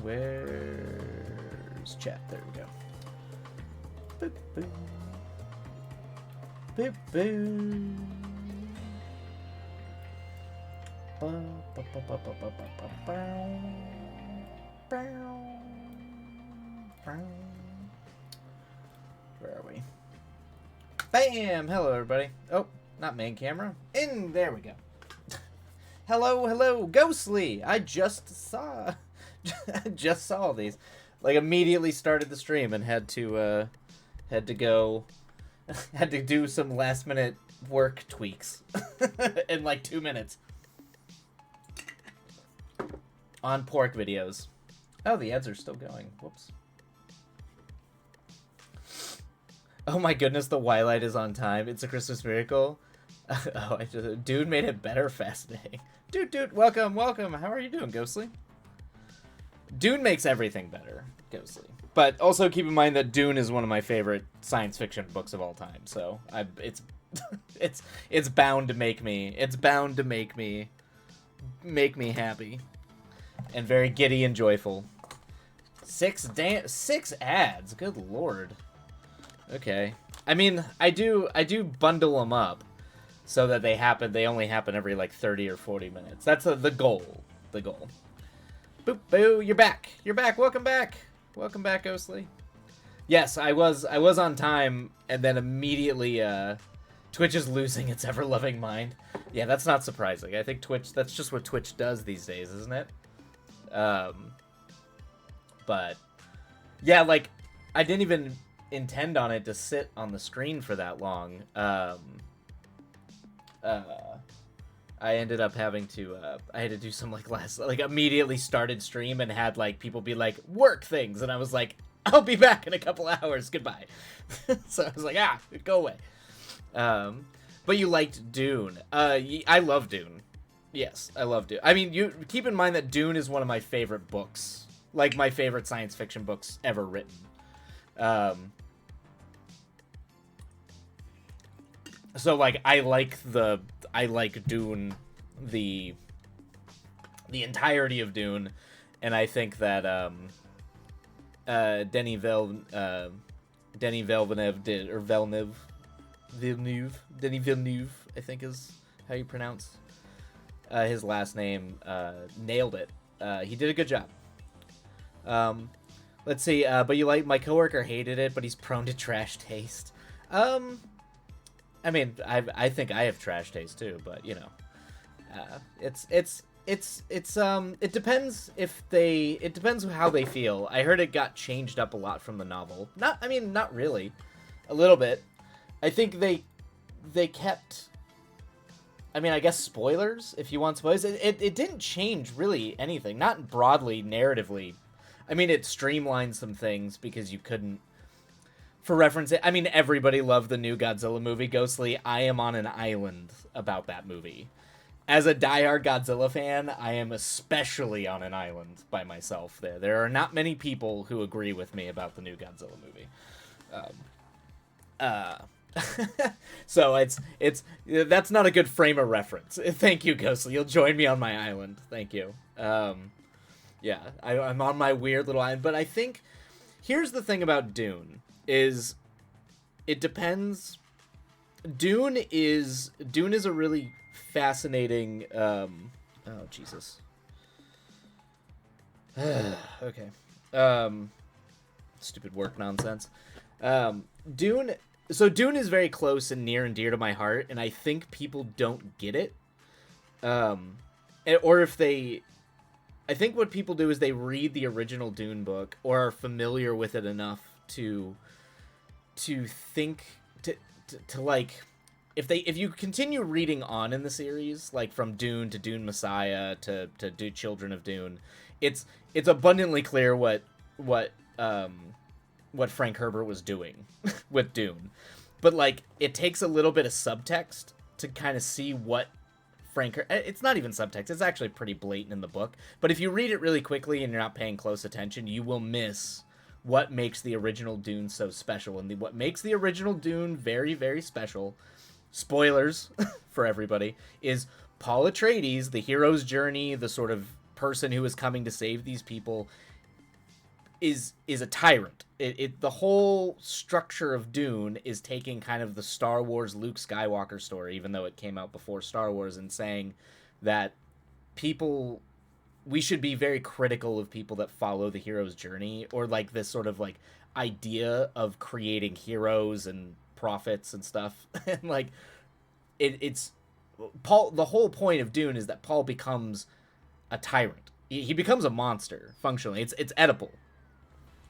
Where's chat? There we go. Boop, boop. Boop, boop. Where are we? Bam! Hello, everybody. Oh, not main camera. There we go. Hello, Ghostly. I just saw these. Like, immediately started the stream and had to go, had to do some last minute work tweaks in like 2 minutes on pork videos. Oh, the ads are still going. Whoops. Oh my goodness, the Twilight is on time. It's a Christmas miracle. Dude made it better fascinating. Dude, welcome. How are you doing, Ghostly? Dune makes everything better, Ghostly. But also keep in mind that Dune is one of my favorite science fiction books of all time. So it's bound to make me happy and very giddy and joyful. 6 ads. Good lord. Okay. I mean, I do bundle them up so that they only happen every like 30 or 40 minutes. That's the goal. Boop boo, you're back. Welcome back, Ghostly. Yes, I was on time, and then immediately Twitch is losing its ever-loving mind. Yeah, that's not surprising. I think that's just what Twitch does these days, isn't it? But yeah, like, I didn't even intend on it to sit on the screen for that long. I ended up having to, I had to do some, like, immediately started stream and had, like, people be like, work things, and I was like, I'll be back in a couple hours, goodbye. So I was like, go away. But you liked Dune. I love Dune. Yes, I love Dune. I mean, you keep in mind that Dune is one of my favorite books, like, my favorite science fiction books ever written. So, like, I like Dune, the entirety of Dune, and I think that Denis Villeneuve, I think is how you pronounce his last name, nailed it. He did a good job. Let's see, but my coworker hated it, but he's prone to trash taste. I mean, I think I have trash taste too, but you know, it depends it depends how they feel. I heard it got changed up a lot from the novel. Not really, a little bit. I think they kept. I mean, I guess spoilers if you want spoilers. It didn't change really anything, not broadly narratively. I mean, it streamlined some things because you couldn't. For reference, I mean, everybody loved the new Godzilla movie, Ghostly. I am on an island about that movie. As a diehard Godzilla fan, I am especially on an island by myself there. There are not many people who agree with me about the new Godzilla movie. So it's that's not a good frame of reference. Thank you, Ghostly. You'll join me on my island. Thank you. Yeah, I'm on my weird little island. But I think here's the thing about Dune. It depends. Dune is a really fascinating. Oh Jesus. Okay. Stupid work nonsense. Dune. So Dune is very close and near and dear to my heart, and I think people don't get it. Or if they. I think what people do is they read the original Dune book or are familiar with it enough to think to like if you continue reading on in the series, like from Dune to Dune Messiah to do Children of Dune, it's abundantly clear what Frank Herbert was doing with Dune. But like it takes a little bit of subtext to kind of see what it's not even subtext, it's actually pretty blatant in the book, but if you read it really quickly and you're not paying close attention, you will miss what makes the original Dune so special. And what makes the original Dune very, very special, spoilers for everybody, is Paul Atreides, the hero's journey, the sort of person who is coming to save these people is a tyrant. The whole structure of Dune is taking kind of the Star Wars Luke Skywalker story, even though it came out before Star Wars, and saying that people we should be very critical of people that follow the hero's journey, or like this sort of like idea of creating heroes and prophets and stuff. And like it's Paul, the whole point of Dune is that Paul becomes a tyrant. He becomes a monster functionally. It's edible.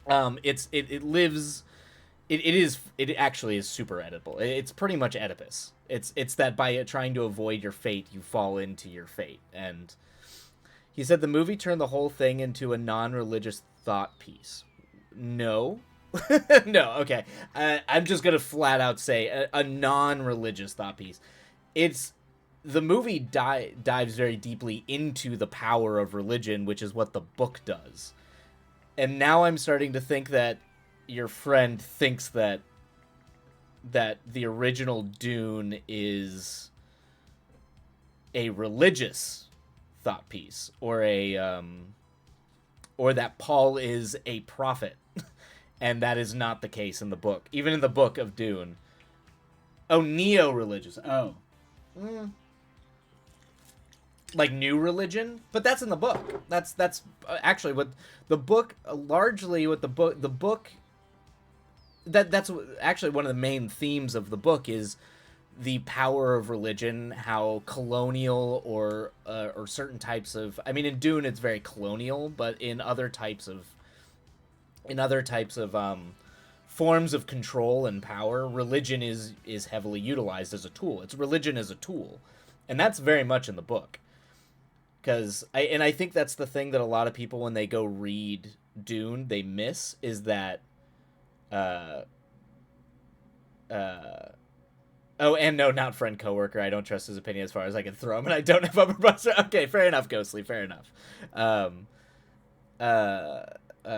It lives. It actually is super edible. It's pretty much Oedipus. It's that by trying to avoid your fate, you fall into your fate. And he said the movie turned the whole thing into a non-religious thought piece. No. No, okay. I'm just gonna flat out say a non-religious thought piece. It's the movie dives very deeply into the power of religion, which is what the book does. And now I'm starting to think that your friend thinks that the original Dune is a religious thought piece, or or that Paul is a prophet, and that is not the case in the book. Even in the book of Dune. Oh, neo-religious. Oh. Like new religion, but that's in the book. That's actually what the book largely what the book that's actually one of the main themes of the book is the power of religion, how colonial or certain types of, I mean in Dune it's very colonial, but in other types of forms of control and power, religion is heavily utilized as a tool. It's religion as a tool, and that's very much in the book. Because I think that's the thing that a lot of people, when they go read Dune, they miss, is that oh, and no, not friend, coworker. I don't trust his opinion as far as I can throw him, and I don't have upper buster. Okay, fair enough, Ghostly, fair enough.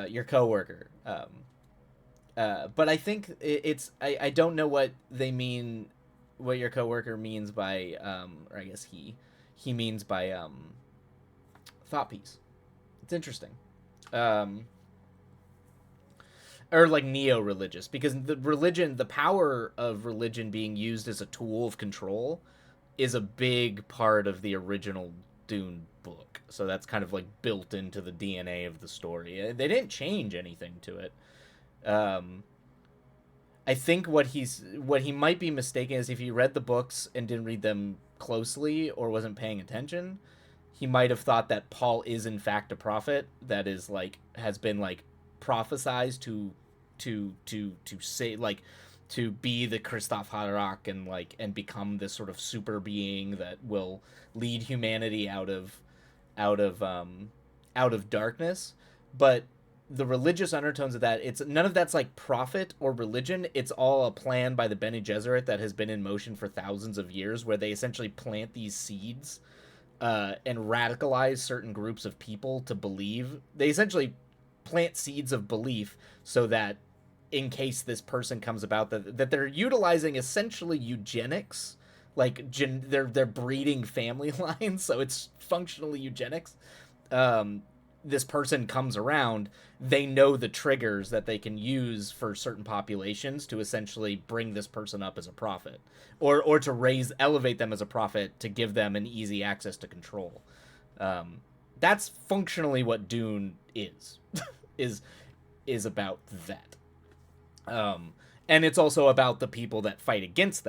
Your coworker. But I think I don't know what they mean, what your coworker means by or I guess he means by thought piece. It's interesting. Or like neo-religious, because the power of religion being used as a tool of control is a big part of the original Dune book. So that's kind of like built into the DNA of the story. They didn't change anything to it. I think what he might be mistaken is if he read the books and didn't read them closely or wasn't paying attention, he might have thought that Paul is in fact a prophet that is like has been like prophesized to say like to be the Christoph Haderach and become this sort of super being that will lead humanity out of darkness. But the religious undertones of that, it's none of that's like prophet or religion. It's all a plan by the Bene Gesserit that has been in motion for thousands of years, where they essentially plant these seeds and radicalize certain groups of people to believe. They essentially plant seeds of belief so that in case this person comes about, that they're utilizing essentially eugenics, like they're breeding family lines, so it's functionally eugenics. This person comes around, they know the triggers that they can use for certain populations to essentially bring this person up as a prophet, or to elevate them as a prophet to give them an easy access to control. That's functionally what Dune is is about that. And it's also about the people that fight against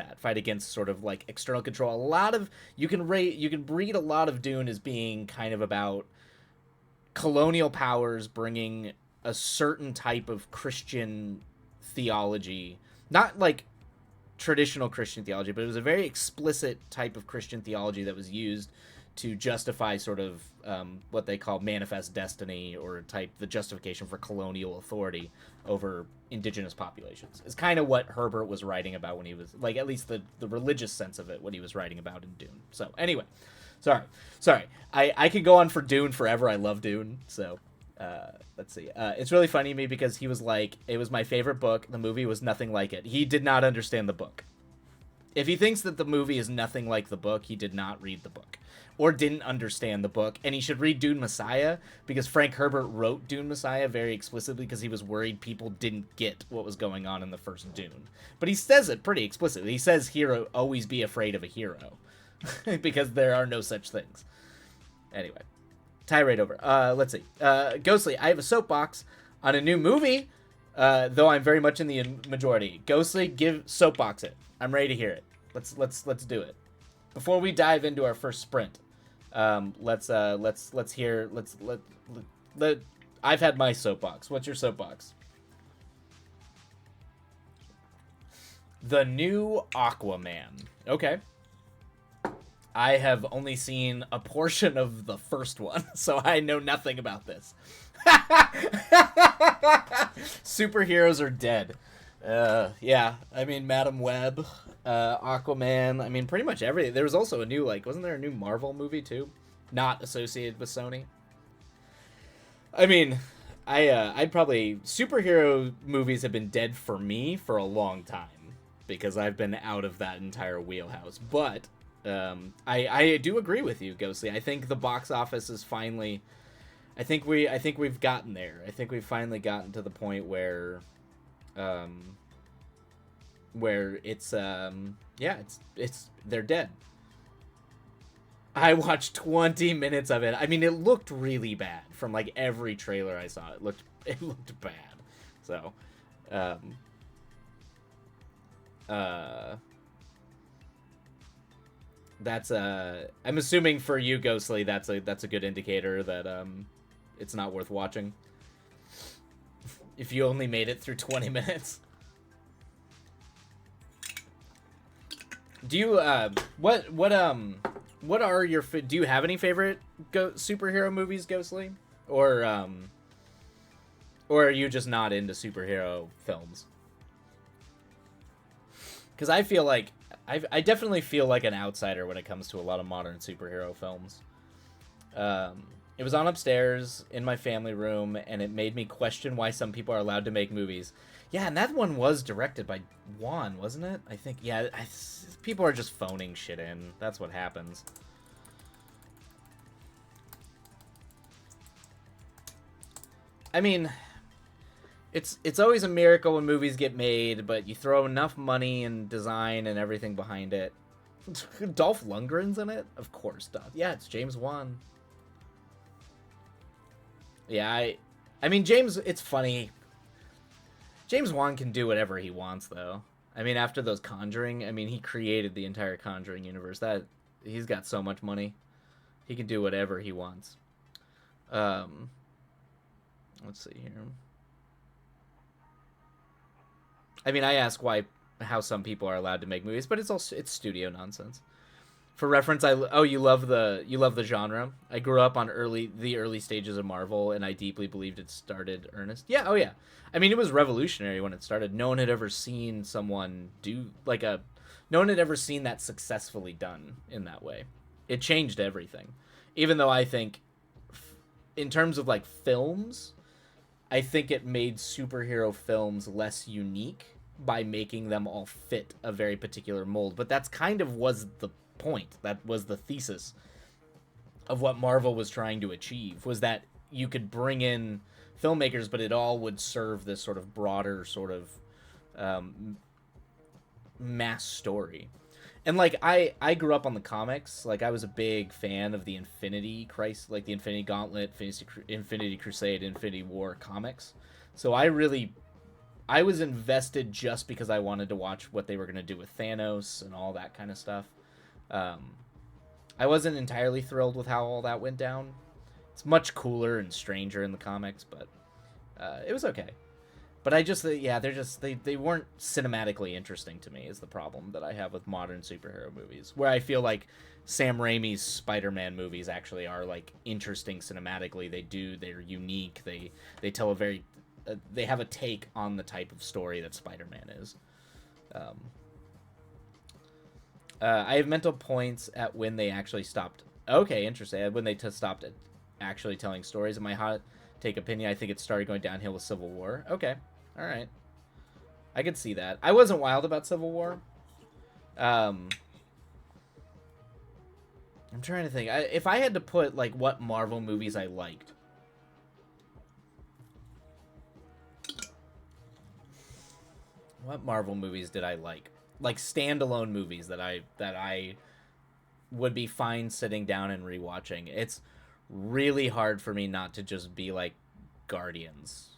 sort of like external control. A lot of you can read a lot of Dune as being kind of about colonial powers bringing a certain type of Christian theology, not like traditional Christian theology, but it was a very explicit type of Christian theology that was used to justify sort of what they call manifest destiny, or the justification for colonial authority over indigenous populations. Is kind of what Herbert was writing about when he was, like, at least the religious sense of it, what he was writing about in Dune. So anyway, sorry. I could go on for Dune forever. I love Dune. So let's see. It's really funny to me because he was like, it was my favorite book. The movie was nothing like it. He did not understand the book. If he thinks that the movie is nothing like the book, he did not read the book or didn't understand the book. And he should read Dune Messiah, because Frank Herbert wrote Dune Messiah very explicitly because he was worried people didn't get what was going on in the first Dune. But he says it pretty explicitly. He says, hero, always be afraid of a hero. Because there are no such things. Anyway, tirade over. Let's see. Ghostly, I have a soapbox on a new movie, though I'm very much in the majority. Ghostly, give soapbox it. I'm ready to hear it. Let's do it. Before we dive into our first sprint, let's hear. I've had my soapbox. What's your soapbox? The new Aquaman. Okay. I have only seen a portion of the first one, so I know nothing about this. Superheroes are dead. Yeah, I mean, Madam Web, Aquaman, I mean, pretty much everything. There was also a new, wasn't there a new Marvel movie, too? Not associated with Sony? I mean, I'd probably... Superhero movies have been dead for me for a long time, because I've been out of that entire wheelhouse. But, I do agree with you, Ghostly. I think the box office is finally... I think we've gotten there. I think we've finally gotten to the point where it's they're dead. I watched 20 minutes of it. I mean, it looked really bad from every trailer I saw. It looked bad. So, that's I'm assuming for you, Ghostly, that's a good indicator that it's not worth watching. If you only made it through 20 minutes. Do you what are your do you have any favorite superhero movies, Ghostly? Or are you just not into superhero films? Cuz I feel like I definitely feel like an outsider when it comes to a lot of modern superhero films. It was on upstairs in my family room, and it made me question why some people are allowed to make movies. Yeah, and that one was directed by Juan, wasn't it? I think, yeah, people are just phoning shit in. That's what happens. I mean, it's always a miracle when movies get made, but you throw enough money and design and everything behind it. Dolph Lundgren's in it? Of course, yeah, it's James Wan. Yeah, I mean, it's funny. James Wan can do whatever he wants, though. I mean, after those Conjuring, I mean, he created the entire Conjuring universe. He's got so much money. He can do whatever he wants. Let's see here. I mean, I ask how some people are allowed to make movies, but it's studio nonsense. For reference, you love the genre. I grew up on the early stages of Marvel, and I deeply believed it started earnest. Yeah, oh yeah. I mean, it was revolutionary when it started. No one had ever seen someone do no one had ever seen that successfully done in that way. It changed everything. Even though I think, in terms of films, I think it made superhero films less unique by making them all fit a very particular mold. But that's kind of was the point. That was the thesis of what Marvel was trying to achieve, was that you could bring in filmmakers, but it all would serve this sort of broader sort of mass story. And I grew up on the comics. I was a big fan of the Infinity Crisis, the Infinity Gauntlet, Infinity Crusade, Infinity War comics. So I was invested just because I wanted to watch what they were going to do with Thanos and all that kind of stuff. I wasn't entirely thrilled with how all that went down. It's much cooler and stranger in the comics, but it was okay. But they weren't cinematically interesting to me, is the problem that I have with modern superhero movies, where I feel like Sam Raimi's Spider-Man movies actually are interesting cinematically. They're unique. They tell they have a take on the type of story that Spider-Man is. I have mental points at when they actually stopped. Okay, interesting. When they stopped actually telling stories. In my hot take opinion, I think it started going downhill with Civil War. Okay, all right. I could see that. I wasn't wild about Civil War. Um, I'm trying to think. If I had to put like what Marvel movies I liked, what Marvel movies did I like? Like standalone movies that I would be fine sitting down and rewatching. It's really hard for me not to just be like Guardians.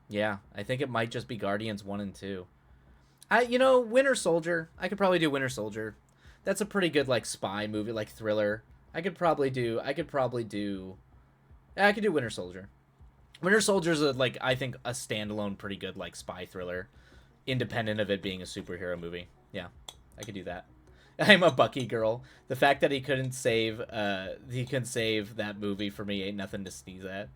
Yeah, I think it might just be Guardians 1 and 2. Winter Soldier. I could probably do Winter Soldier. That's a pretty good like spy movie, like thriller. I could do Winter Soldier. Winter Soldier's like I think a standalone pretty good like spy thriller, independent of it being a superhero movie. Yeah, I could do that. I'm a Bucky girl. The fact that he couldn't save that movie for me ain't nothing to sneeze at.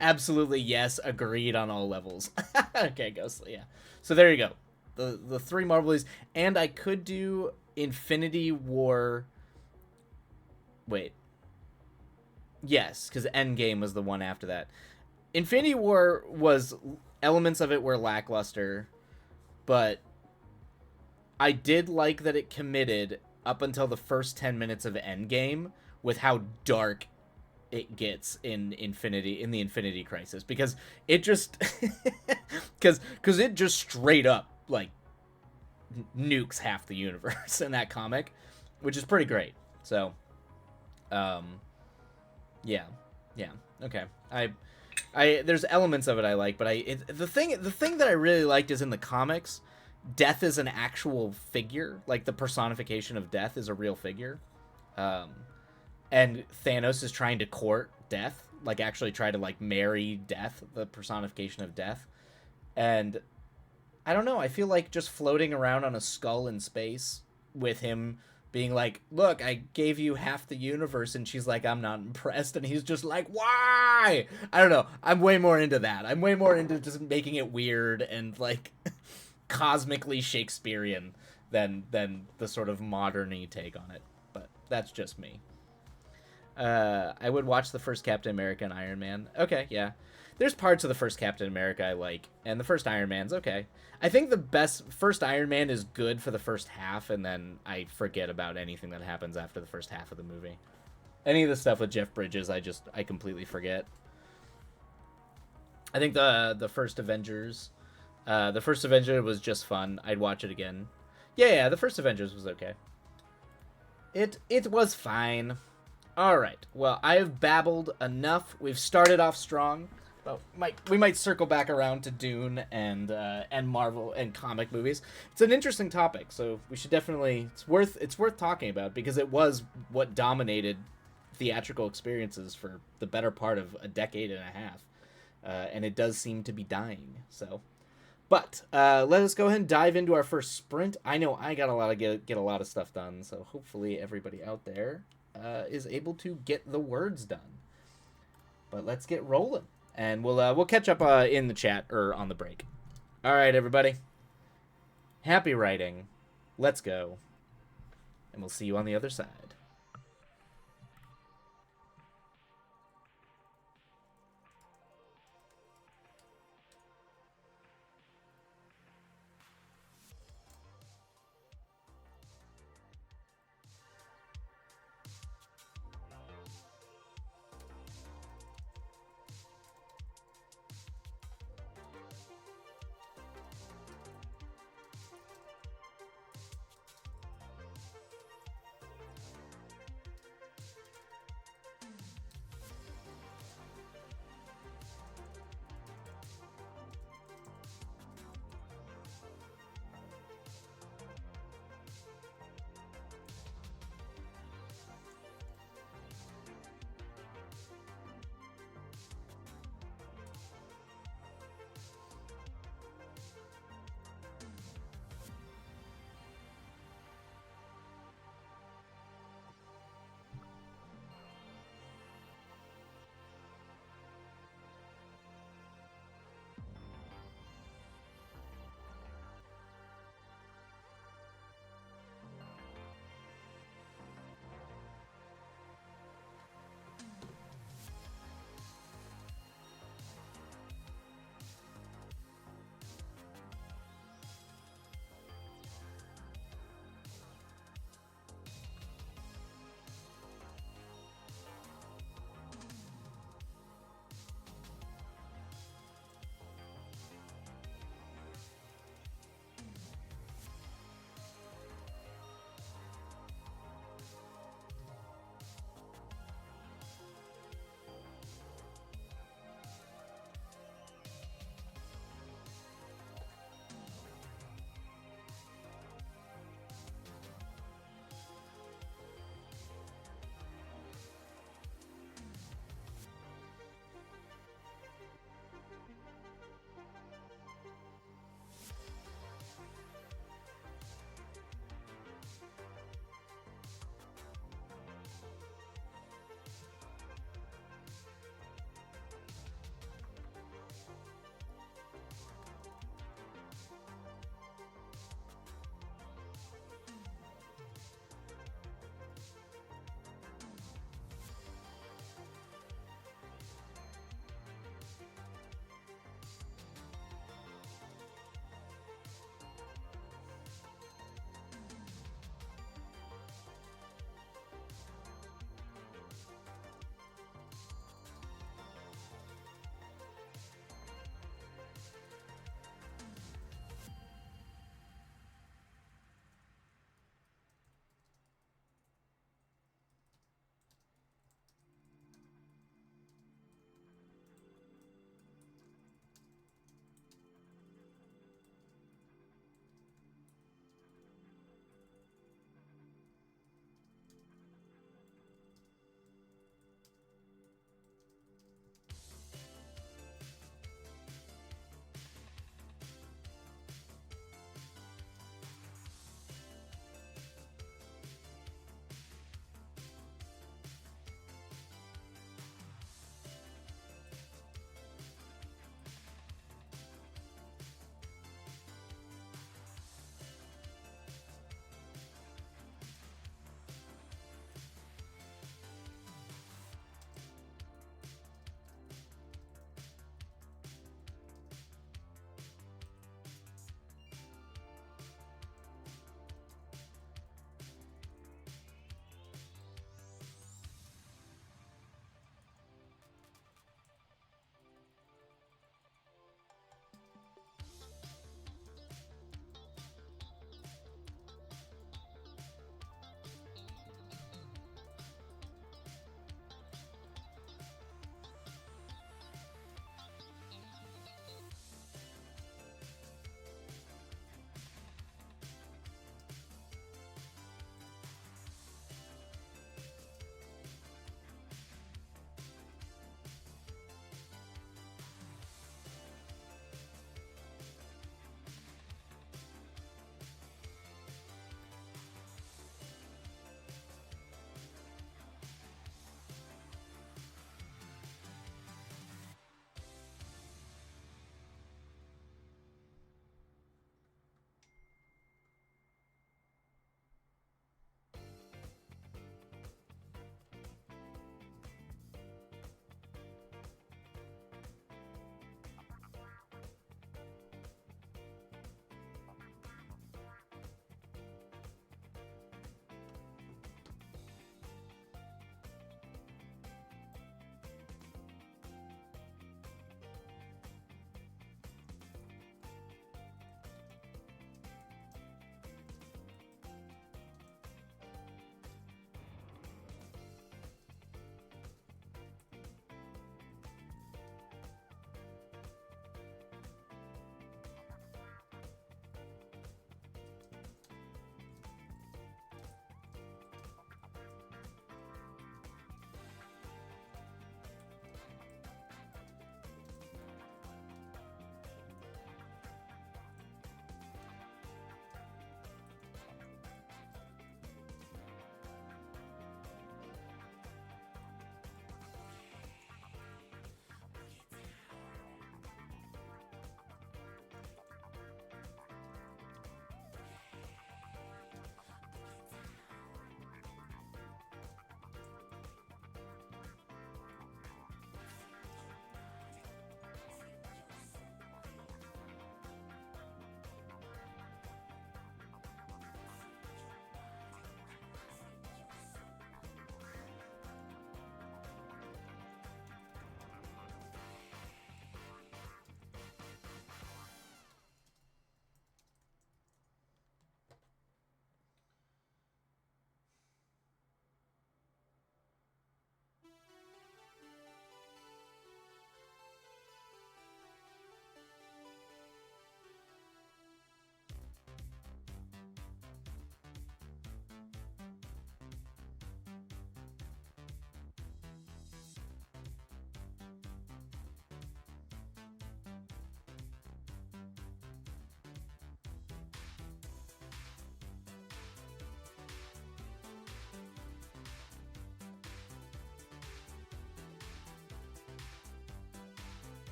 Absolutely yes, agreed on all levels. Okay, Ghostly, yeah. So there you go. The three Marvelies, and I could do Infinity War. Wait, yes, because Endgame was the one after that. Infinity War was elements of it were lackluster, but I did like that it committed up until the first 10 minutes of Endgame with how dark it gets in the Infinity Crisis, because it just because it just straight up like nukes half the universe in that comic, which is pretty great. So um yeah, yeah, okay. I there's elements of it I like, but the thing that I really liked is in the comics, Death is an actual figure. Like the personification of Death is a real figure. Um, and Thanos is trying to court Death, like actually try to like marry Death, the personification of Death. And I don't know, I feel like just floating around on a skull in space with him being like, "Look, I gave you half the universe," and she's like, "I'm not impressed," and he's just like, "Why?" I don't know. I'm way more into that. I'm way more into just making it weird and like cosmically Shakespearean than the sort of moderny take on it. But that's just me. I would watch the first Captain America and Iron Man. Okay, yeah. There's parts of the first Captain America I like, and the first Iron Man's okay. I think the best first Iron Man is good for the first half, and then I forget about anything that happens after the first half of the movie. Any of the stuff with Jeff Bridges, I completely forget. I think the first Avenger was just fun. I'd watch it again. Yeah, the first Avengers was okay. It was fine. All right. Well, I have babbled enough. We've started off strong. But we might circle back around to Dune and Marvel and comic movies. It's an interesting topic, so we should definitely it's worth talking about, because it was what dominated theatrical experiences for the better part of a decade and a half, and it does seem to be dying. So, but let us go ahead and dive into our first sprint. I know I got a lot of get a lot of stuff done, so hopefully everybody out there is able to get the words done. But let's get rolling, and we'll catch up in the chat or on the break. All right, everybody. Happy writing. Let's go, and we'll see you on the other side.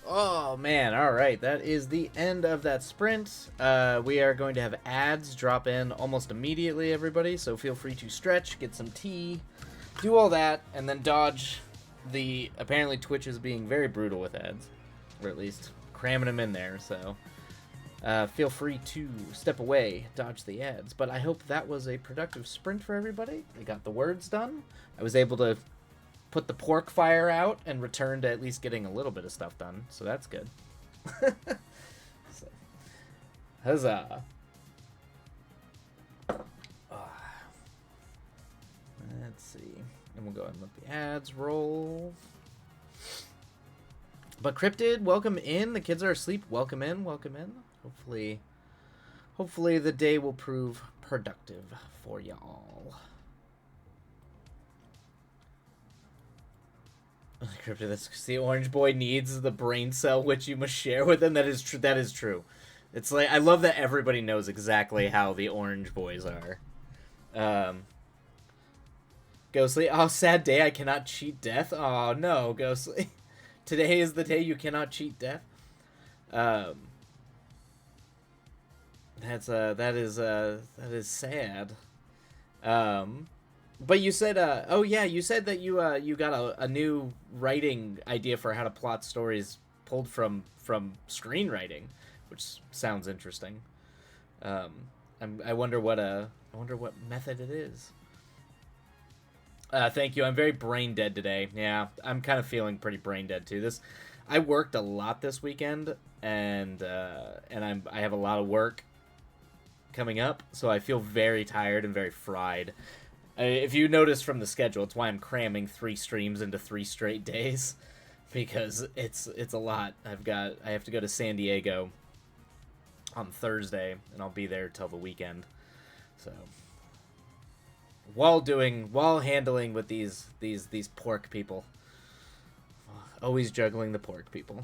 Oh man, alright, that is the end of that sprint. We are going to have ads drop in almost immediately, everybody, so feel free to stretch, get some tea, do all that, and then dodge the... Apparently Twitch is being very brutal with ads, or at least cramming them in there, so feel free to step away, dodge the ads. But I hope that was a productive sprint for everybody. I got the words done. I was able to put the pork fire out and return to at least getting a little bit of stuff done, so that's good. So, huzzah. Let's see. And we'll go ahead and let the ads roll. But Cryptid, welcome in. The kids are asleep. Welcome in. Welcome in. Hopefully the day will prove productive for y'all. Cryptid, that's the orange boy needs the brain cell which you must share with him. That is true. That is true. It's like, I love that everybody knows exactly how the orange boys are. Ghostly, oh, sad day, I cannot cheat death. Oh, no, Ghostly. Today is the day you cannot cheat death. That is sad. But you said, oh yeah, you said that you got a new writing idea for how to plot stories pulled from screenwriting, which sounds interesting. I wonder what method it is. Thank you. I'm very brain dead today. Yeah, I'm kind of feeling pretty brain dead too. I worked a lot this weekend, and I have a lot of work coming up, so I feel very tired and very fried. If you notice from the schedule, it's why I'm cramming 3 streams into 3 straight days, because it's a lot. I have to go to San Diego on Thursday, and I'll be there till the weekend. So while handling with these pork people, always juggling the pork people.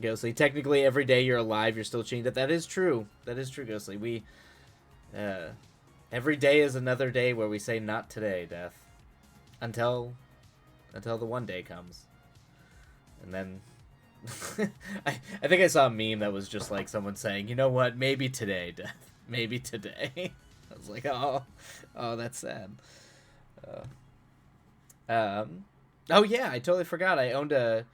Ghostly, technically every day you're alive, you're still cheating. That is true. That is true, Ghostly. We every day is another day where we say not today, death, until the one day comes, and then I think I saw a meme that was just like someone saying, you know what, maybe today, death, maybe today. I was like, oh, that's sad. Oh yeah, I totally forgot. I owned a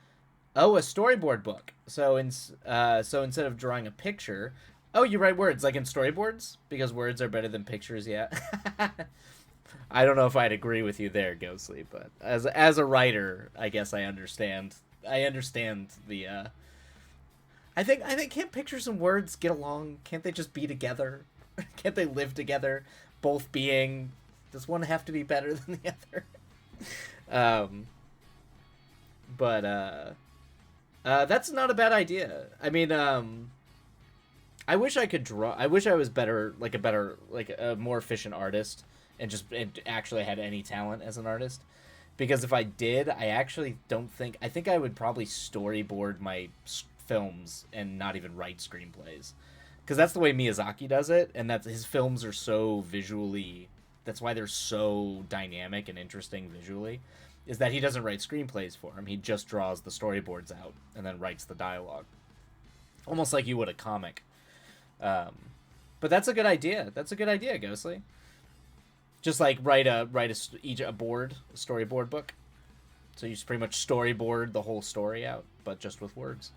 storyboard book. So instead of drawing a picture, you write words like in storyboards, because words are better than pictures. Yeah. I don't know if I'd agree with you there, Ghostly, but as a writer, I guess I understand. I understand the. I think can't pictures and words get along? Can't they just be together? Can't they live together? Both being, does one have to be better than the other? But that's not a bad idea. I mean, I wish I could draw. I wish I was better, like a more efficient artist, and actually had any talent as an artist. Because if I did, I actually don't think. I think I would probably storyboard my films and not even write screenplays. Because that's the way Miyazaki does it, and his films are so visually. That's why they're so dynamic and interesting visually. Is that he doesn't write screenplays for him. He just draws the storyboards out and then writes the dialogue. Almost like you would a comic. But that's a good idea. That's a good idea, Ghostly. Just like write a storyboard book. So you just pretty much storyboard the whole story out, but just with words.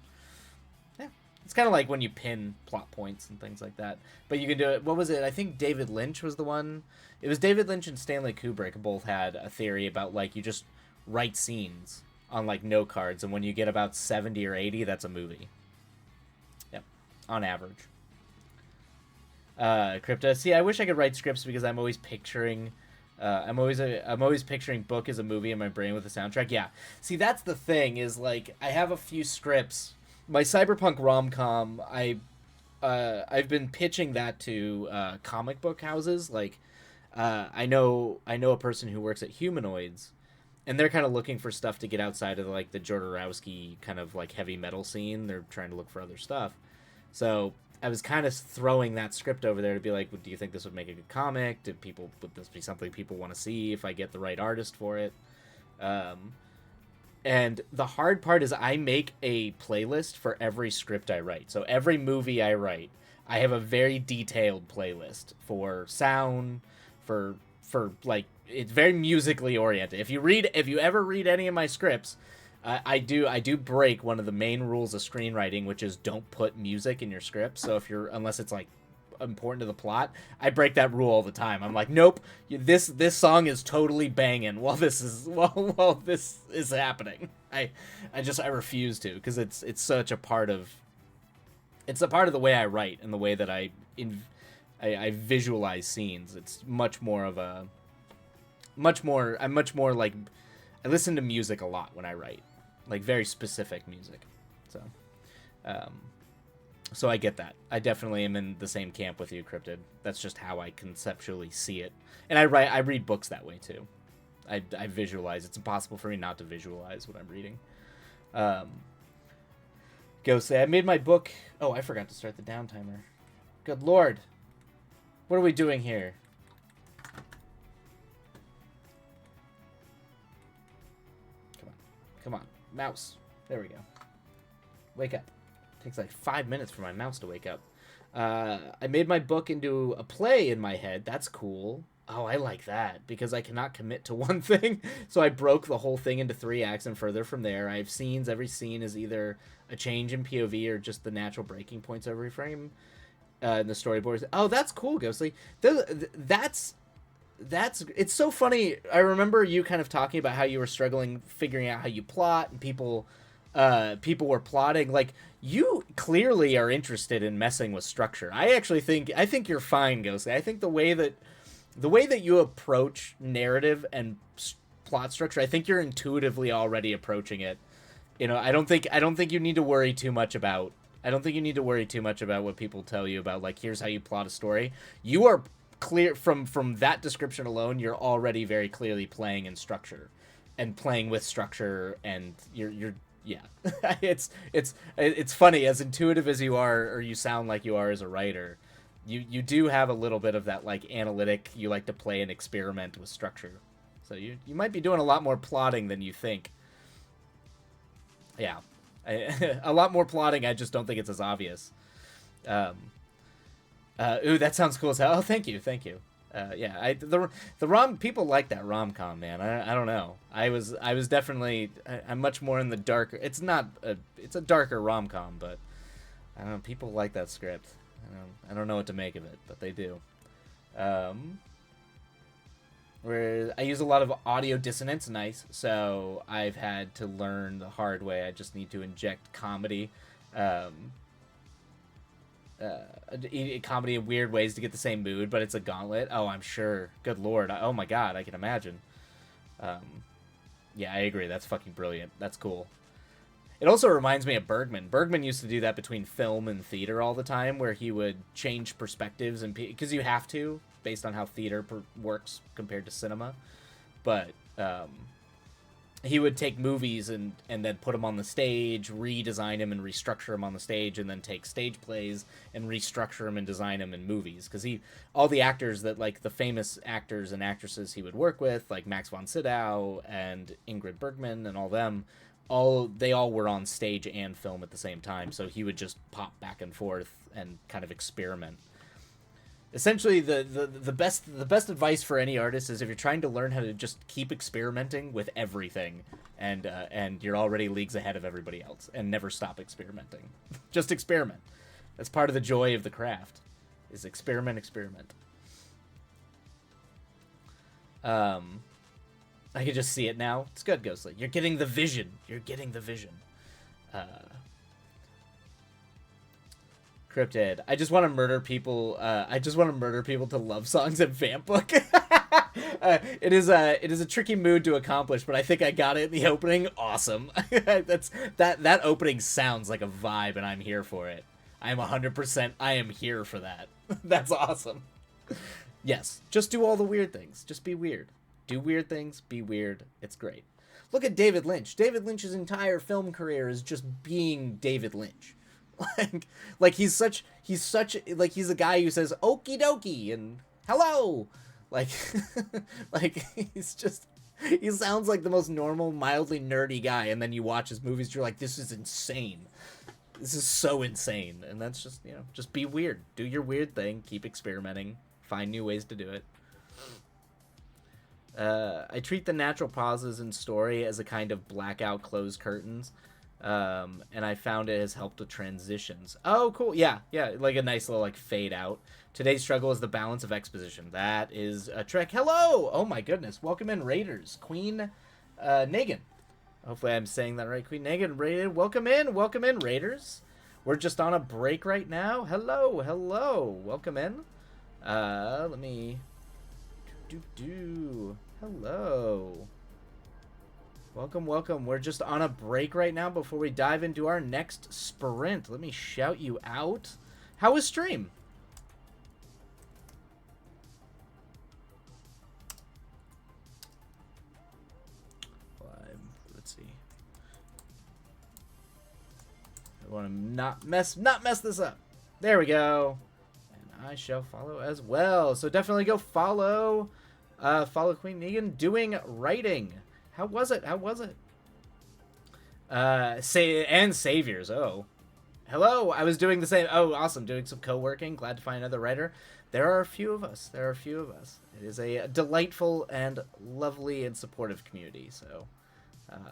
Yeah. It's kind of like when you pin plot points and things like that. But you can do it. What was it? I think David Lynch was the one. It was David Lynch and Stanley Kubrick both had a theory about, like, you just write scenes on, like, note cards, and when you get about 70 or 80, that's a movie. Yep. On average. Crypto. See, I wish I could write scripts because I'm always picturing... I'm always picturing book as a movie in my brain with a soundtrack. Yeah. See, that's the thing, is, like, I have a few scripts. My cyberpunk rom-com, I've been pitching that to comic book houses. Like, I know a person who works at Humanoids, and they're kind of looking for stuff to get outside of, like, the Jodorowsky kind of, like, heavy metal scene. They're trying to look for other stuff. So I was kind of throwing that script over there to be like, do you think this would make a good comic? Would this be something people want to see if I get the right artist for it? And And the hard part is I make a playlist for every script I write. So every movie I write, I have a very detailed playlist for sound, for like it's very musically oriented. If you ever read any of my scripts, I do break one of the main rules of screenwriting, which is don't put music in your script. So if you're unless it's like important to the plot, I break that rule all the time. I'm like, nope, this song is totally banging while while this is happening. I refuse to, because it's such a part of the way I write and the way that I visualize scenes. It's much more of a I'm much more like I listen to music a lot when I write, like very specific music. So I get that. I definitely am in the same camp with you, Cryptid. That's just how I conceptually see it. And I read books that way too. I visualize. It's impossible for me not to visualize what I'm reading. Go say, I made my book. Oh, I forgot to start the down timer. Good Lord. What are we doing here? Come on. Mouse. There we go. Wake up. Takes like 5 minutes for my mouse to wake up. I made my book into a play in my head. That's cool. Oh, I like that, because I cannot commit to one thing. So I broke the whole thing into 3 acts and further from there. I have scenes. Every scene is either a change in POV or just the natural breaking points every frame in the storyboards. Oh, that's cool, Ghostly. That's it's so funny. I remember you kind of talking about how you were struggling figuring out how you plot, and people were plotting. Like, you clearly are interested in messing with structure. I think you're fine, Ghostly. I think the way that you approach narrative and plot structure, I think you're intuitively already approaching it. You know, I don't think you need to worry too much about. I don't think you need to worry too much about what people tell you about, like, here's how you plot a story. You are clear from that description alone. You're already very clearly playing in structure, and playing with structure, and you're yeah. it's funny, as intuitive as you are, or you sound like you are as a writer. You do have a little bit of that, like, analytic, you like to play and experiment with structure. So you might be doing a lot more plotting than you think. Yeah. A lot more plotting, I just don't think it's as obvious. Ooh, that sounds cool as hell. Oh, thank you. Yeah, people like that rom-com, man. I don't know. I was definitely, I'm much more in the darker, it's a darker rom-com, but I don't know, people like that script. I don't know what to make of it, but they do. Where I use a lot of audio dissonance, nice. So I've had to learn the hard way. I just need to inject comedy, comedy in weird ways to get the same mood, but it's a gauntlet. Oh, I'm sure. Good Lord. Oh my God, I can imagine. Yeah, I agree. That's fucking brilliant. That's cool. It also reminds me of Bergman. Bergman used to do that between film and theater all the time, where he would change perspectives, and because you have to, based on how theater works compared to cinema. But he would take movies and then put them on the stage, redesign them and restructure them on the stage, and then take stage plays and restructure them and design them in movies. Because all the actors that, like, the famous actors and actresses he would work with, like Max von Sydow and Ingrid Bergman and all them, they all were on stage and film at the same time. So he would just pop back and forth and kind of experiment. Essentially, the best advice for any artist is, if you're trying to learn how to just keep experimenting with everything, and you're already leagues ahead of everybody else, and never stop experimenting. Just experiment. That's part of the joy of the craft, is experiment. I can just see it now. It's good, Ghostly. You're getting the vision. Cryptid. I just want to murder people. To love songs and Vamp Book. It is a tricky mood to accomplish, but I think I got it in the opening. Awesome. That opening sounds like a vibe, and I'm here for it. I'm 100%. I am here for that. That's awesome. Yes. Just do all the weird things. Just be weird. Do weird things. Be weird. It's great. Look at David Lynch. David Lynch's entire film career is just being David Lynch. Like he's a guy who says okie dokie and hello, like like he's just He sounds like the most normal, mildly nerdy guy, and then you watch his movies, you're like, this is insane. This is so insane. And that's just, just be weird. Do your weird thing. Keep experimenting. Find new ways to do it. I treat the natural pauses in story as a kind of blackout closed curtains. And I found it has helped with transitions. Oh, cool. Yeah, like a nice little, fade out. Today's struggle is the balance of exposition. That is a trick. Hello! Oh my goodness. Welcome in, Raiders. Queen Negan. Hopefully I'm saying that right. Queen Negan, Raiders. Welcome in, Raiders. We're just on a break right now. Hello. Welcome in. Let me... Hello. Welcome. We're just on a break right now before we dive into our next sprint. Let me shout you out. How was stream? Let's see. I want to not mess this up. There we go. And I shall follow as well. So definitely go follow Queen Negan doing writing. How was it? And Saviors. Oh. Hello. I was doing the same. Oh, awesome. Doing some co-working. Glad to find another writer. There are a few of us. It is a delightful and lovely and supportive community. So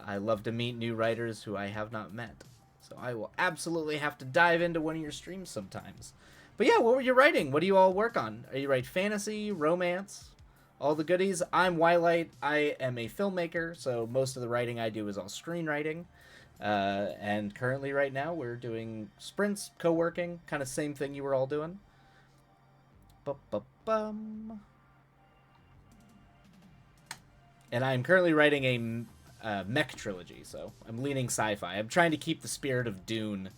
I love to meet new writers who I have not met. So I will absolutely have to dive into one of your streams sometimes. But yeah, what were you writing? What do you all work on? Are you write fantasy, romance? All the goodies. I'm Wildlight. I am a filmmaker, so most of the writing I do is all screenwriting. And currently right now we're doing sprints, co-working, kind of same thing you were all doing. Ba-ba-bum. And I'm currently writing a mech trilogy, so I'm leaning sci-fi. I'm trying to keep the spirit of Dune,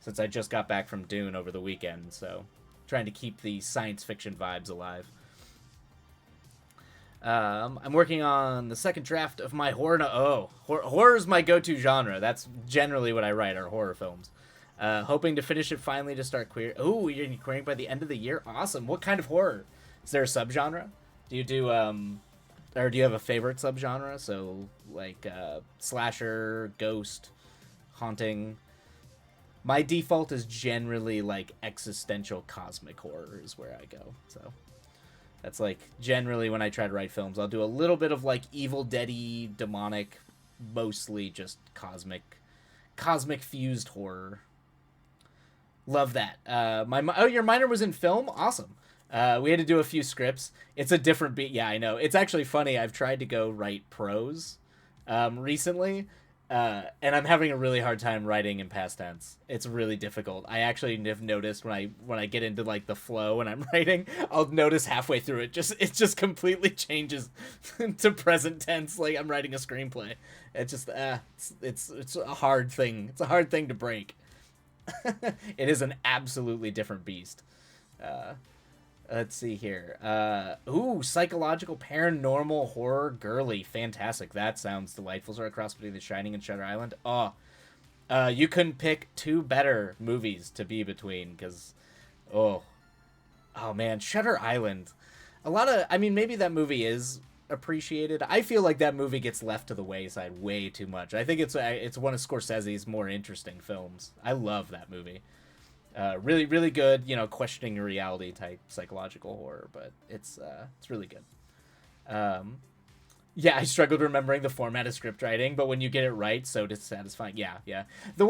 since I just got back from Dune over the weekend, so trying to keep the science fiction vibes alive. I'm working on the second draft of my horror. Horror is my go-to genre. That's generally what I write, are horror films. Hoping to finish it finally to start queer. Oh, you're queering by the end of the year? Awesome. What kind of horror? Is there a subgenre? Do you do, or do you have a favorite subgenre? So, like, slasher, ghost, haunting. My default is generally, like, existential cosmic horror is where I go, so... That's, like, generally when I try to write films. I'll do a little bit of, like, Evil Dead-y, demonic, mostly just cosmic fused horror. Love that. Your minor was in film? Awesome. We had to do a few scripts. It's a different beat. Yeah, I know. It's actually funny. I've tried to go write prose recently, and I'm having a really hard time writing in past tense. It's really difficult. I actually have noticed when I get into like the flow and I'm writing, I'll notice halfway through it just completely changes to present tense. Like I'm writing a screenplay. It's just it's a hard thing. It's a hard thing to break. It is an absolutely different beast. Let's see here. Psychological, paranormal, horror, girly. Fantastic. That sounds delightful. Sort of cross between The Shining and Shutter Island. You couldn't pick two better movies to be between, because, oh man, Shutter Island. Maybe that movie is appreciated. I feel like that movie gets left to the wayside way too much. I think it's one of Scorsese's more interesting films. I love that movie. Really, really good, questioning reality type psychological horror, but it's really good. Yeah, I struggled remembering the format of script writing, but when you get it right, so dissatisfying. Yeah. The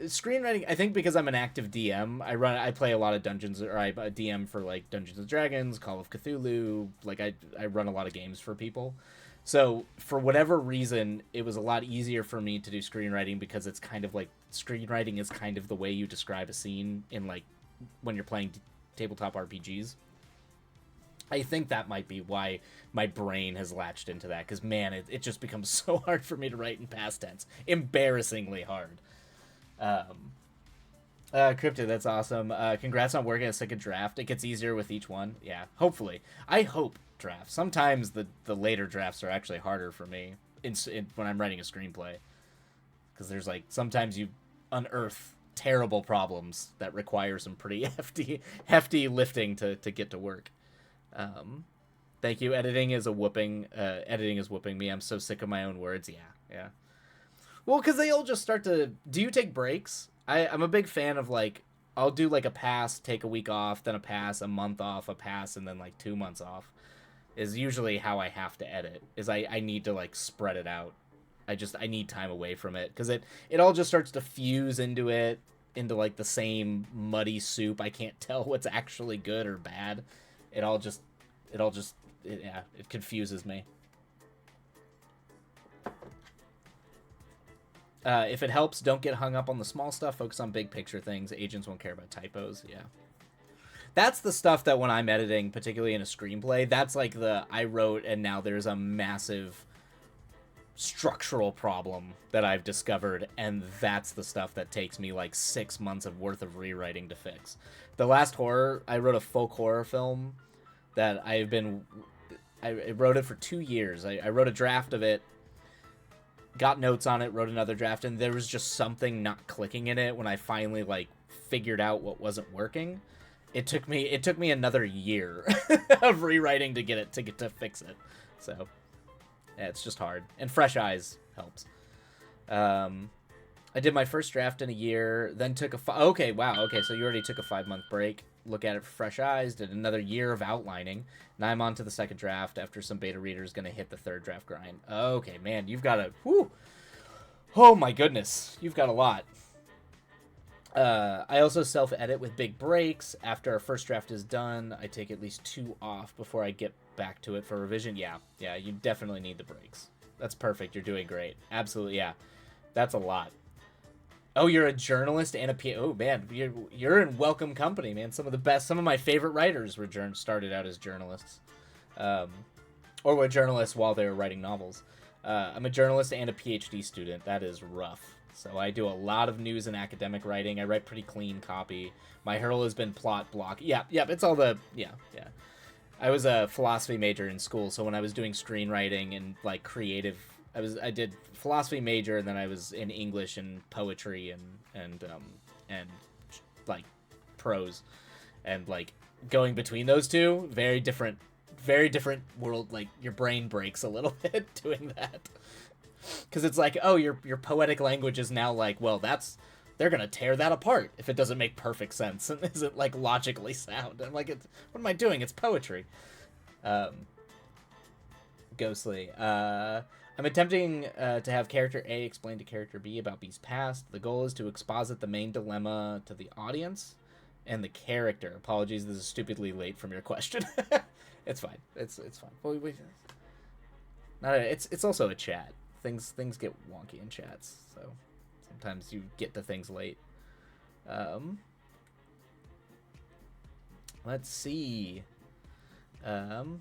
screenwriting, I think because I'm an active DM, I play a lot of dungeons, or I DM for like Dungeons and Dragons, Call of Cthulhu, like I run a lot of games for people. So for whatever reason, it was a lot easier for me to do screenwriting because it's kind of like screenwriting is kind of the way you describe a scene in like when you're playing tabletop RPGs. I think that might be why my brain has latched into that, because man, it just becomes so hard for me to write in past tense. Embarrassingly hard. Cryptid, that's awesome. Congrats on working a second draft. It gets easier with each one. Yeah, hopefully. I hope drafts. Sometimes the later drafts are actually harder for me when I'm writing a screenplay, because there's like sometimes you unearth terrible problems that require some pretty hefty lifting to get to work. Thank you. Editing is a whooping. Editing is whooping me. I'm so sick of my own words. Yeah, yeah. Well, because they all just start to. Do you take breaks? I'm a big fan of like. I'll do like a pass, take a week off, then a pass, a month off, a pass, and then like 2 months off. Is usually how I have to edit. Is I need to like spread it out. I need time away from it because it all just starts to fuse into like the same muddy soup. I can't tell what's actually good or bad. It all just it confuses me. If it helps, don't get hung up on the small stuff. Focus on big picture things. Agents won't care about typos. Yeah. That's the stuff that when I'm editing, particularly in a screenplay, that's like I wrote and now there's a massive structural problem that I've discovered, and that's the stuff that takes me like 6 months of worth of rewriting to fix. The last horror, I wrote a folk horror film that I wrote it for 2 years. I wrote a draft of it, got notes on it, wrote another draft, and there was just something not clicking in it when I finally like figured out what wasn't working. It took me another year of rewriting to get to fix it. So yeah, it's just hard, and fresh eyes helps. I did my first draft in a year, then took okay, so you already took a 5-month break. Look at it for fresh eyes. Did another year of outlining. Now I'm on to the second draft after some beta readers gonna hit the third draft grind. Okay, man, you've got a oh my goodness, you've got a lot. I also self-edit with big breaks. After our first draft is done, I take at least 2 off before I get back to it for revision. Yeah, you definitely need the breaks. That's perfect. You're doing great. Absolutely, yeah. That's a lot. Oh, you're a journalist and oh man, you're in welcome company, man. Some of my favorite writers started out as journalists, or were journalists while they were writing novels. I'm a journalist and a PhD student. That is rough. So I do a lot of news and academic writing. I write pretty clean copy. My hurl has been plot block. Yeah, it's all yeah. I was a philosophy major in school, so when I was doing screenwriting and like creative, I did philosophy major, and then I was in English and poetry and like prose, and like going between those two, very different world. Like your brain breaks a little bit doing that. Because it's like, oh, your poetic language is now like, well, they're gonna tear that apart if it doesn't make perfect sense and isn't like logically sound. I'm like, what am I doing? It's poetry. Ghostly. I'm attempting to have character A explain to character B about B's past. The goal is to exposit the main dilemma to the audience and the character. Apologies, this is stupidly late from your question. It's fine. It's fine. Well, it's also a chat. Things get wonky in chats, so sometimes you get to things late. Let's see. Oh,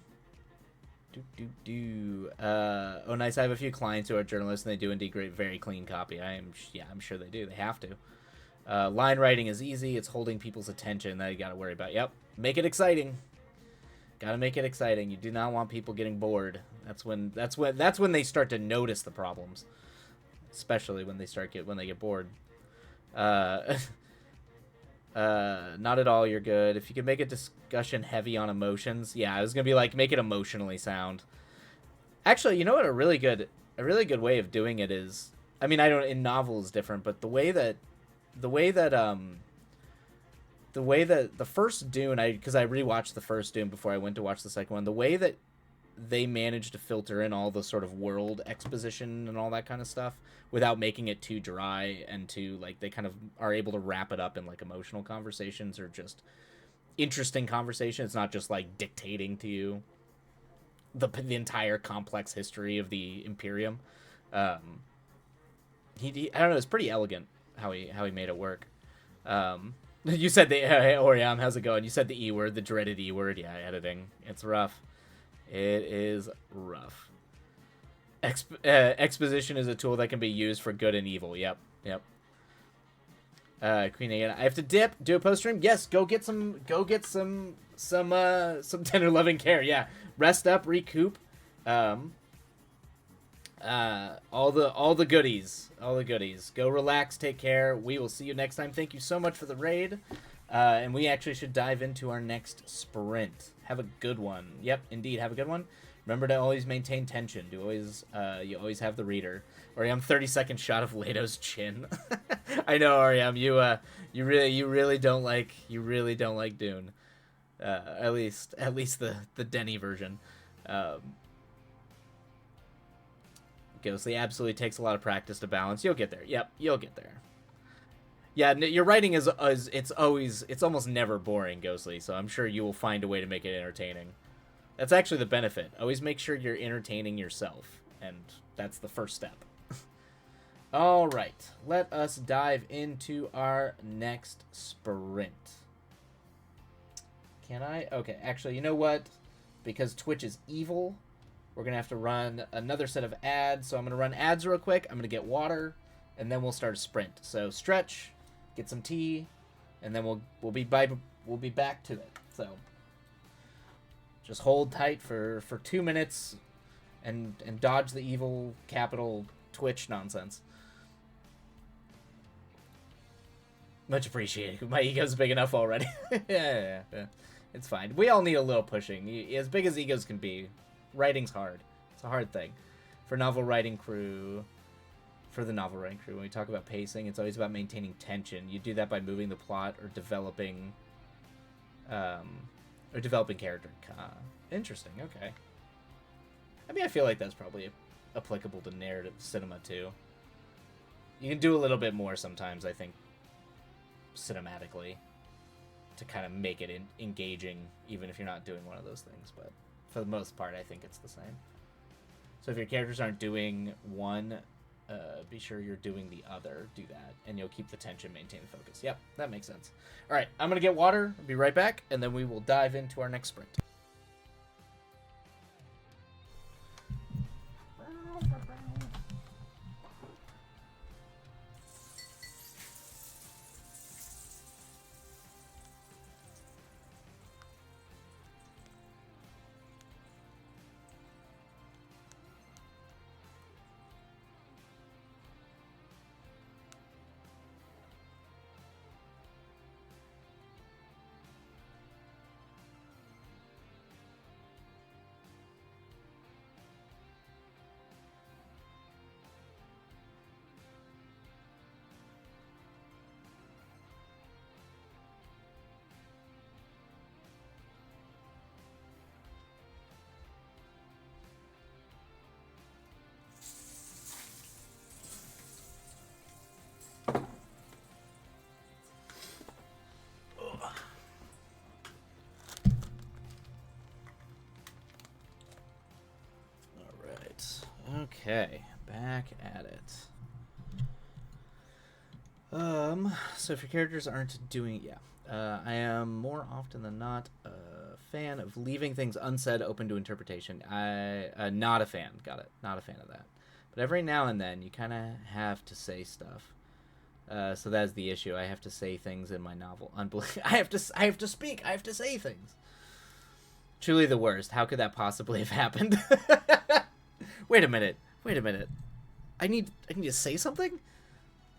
nice. I have a few clients who are journalists, and they do indeed great, very clean copy. I'm sure they do. They have to. Line writing is easy. It's holding people's attention that you got to worry about. Yep. Make it exciting. Gotta make it exciting. You do not want people getting bored. That's when they start to notice the problems, especially when they get bored. Not at all. You're good. If you could make a discussion heavy on emotions, yeah, I was gonna be like, make it emotionally sound. Actually, you know what? A really good way of doing it is, I mean, in novels different, but the way that the first Dune, because I rewatched the first Dune before I went to watch the second one, the way that they managed to filter in all the sort of world exposition and all that kind of stuff without making it too dry and too, like, they kind of are able to wrap it up in like emotional conversations or just interesting conversation. It's not just like dictating to you the entire complex history of the Imperium. He I don't know, it's pretty elegant how he made it work. You said hey, Oriam, how's it going? You said the E word, the dreaded E word. Yeah, editing. It's rough. It is rough. Exposition is a tool that can be used for good and evil. Yep. Queen again. I have to dip. Do a post stream. Yes. Go get some tender loving care. Yeah. Rest up. Recoup. All the goodies. Go relax. Take care. We will see you next time. Thank you so much for the raid. And we actually should dive into our next sprint. Have a good one. Yep, indeed, have a good one. Remember to always maintain tension. You always have the reader. Oriam, 30-second shot of Leto's chin. I know, Oriam, you really don't like Dune. At least the Denny version. Ghostly absolutely takes a lot of practice to balance. You'll get there. Yep, you'll get there. Yeah, your writing is it's almost never boring, Ghostly. So I'm sure you will find a way to make it entertaining. That's actually the benefit. Always make sure you're entertaining yourself, and that's the first step. All right, let us dive into our next sprint. Can I? Okay, actually, you know what? Because Twitch is evil, we're going to have to run another set of ads. So I'm going to run ads real quick. I'm going to get water, and then we'll start a sprint. So stretch, get some tea, and then we'll be back to it. So just hold tight for 2 minutes and dodge the evil capital Twitch nonsense. Much appreciated. My ego's big enough already. yeah. It's fine. We all need a little pushing. As big as egos can be, writing's hard. It's a hard thing. For the novel writing crew, when we talk about pacing, it's always about maintaining tension. You do that by moving the plot or developing character. Interesting, okay. I mean, I feel like that's probably applicable to narrative cinema, too. You can do a little bit more sometimes, I think, cinematically, to kind of make it engaging, even if you're not doing one of those things. But for the most part, I think it's the same. So if your characters aren't doing one, be sure you're doing the other. Do that, and you'll keep the tension, maintain the focus. Yep, that makes sense. All right, I'm going to get water. I'll be right back, and then we will dive into our next sprint. Okay, back at it. So if your characters aren't doing, I am more often than not a fan of leaving things unsaid, open to interpretation. Not a fan. Got it. Not a fan of that. But every now and then, you kind of have to say stuff. So that's the issue. I have to say things in my novel. I have to speak. I have to say things. Truly the worst. How could that possibly have happened? Wait a minute. I need to say something?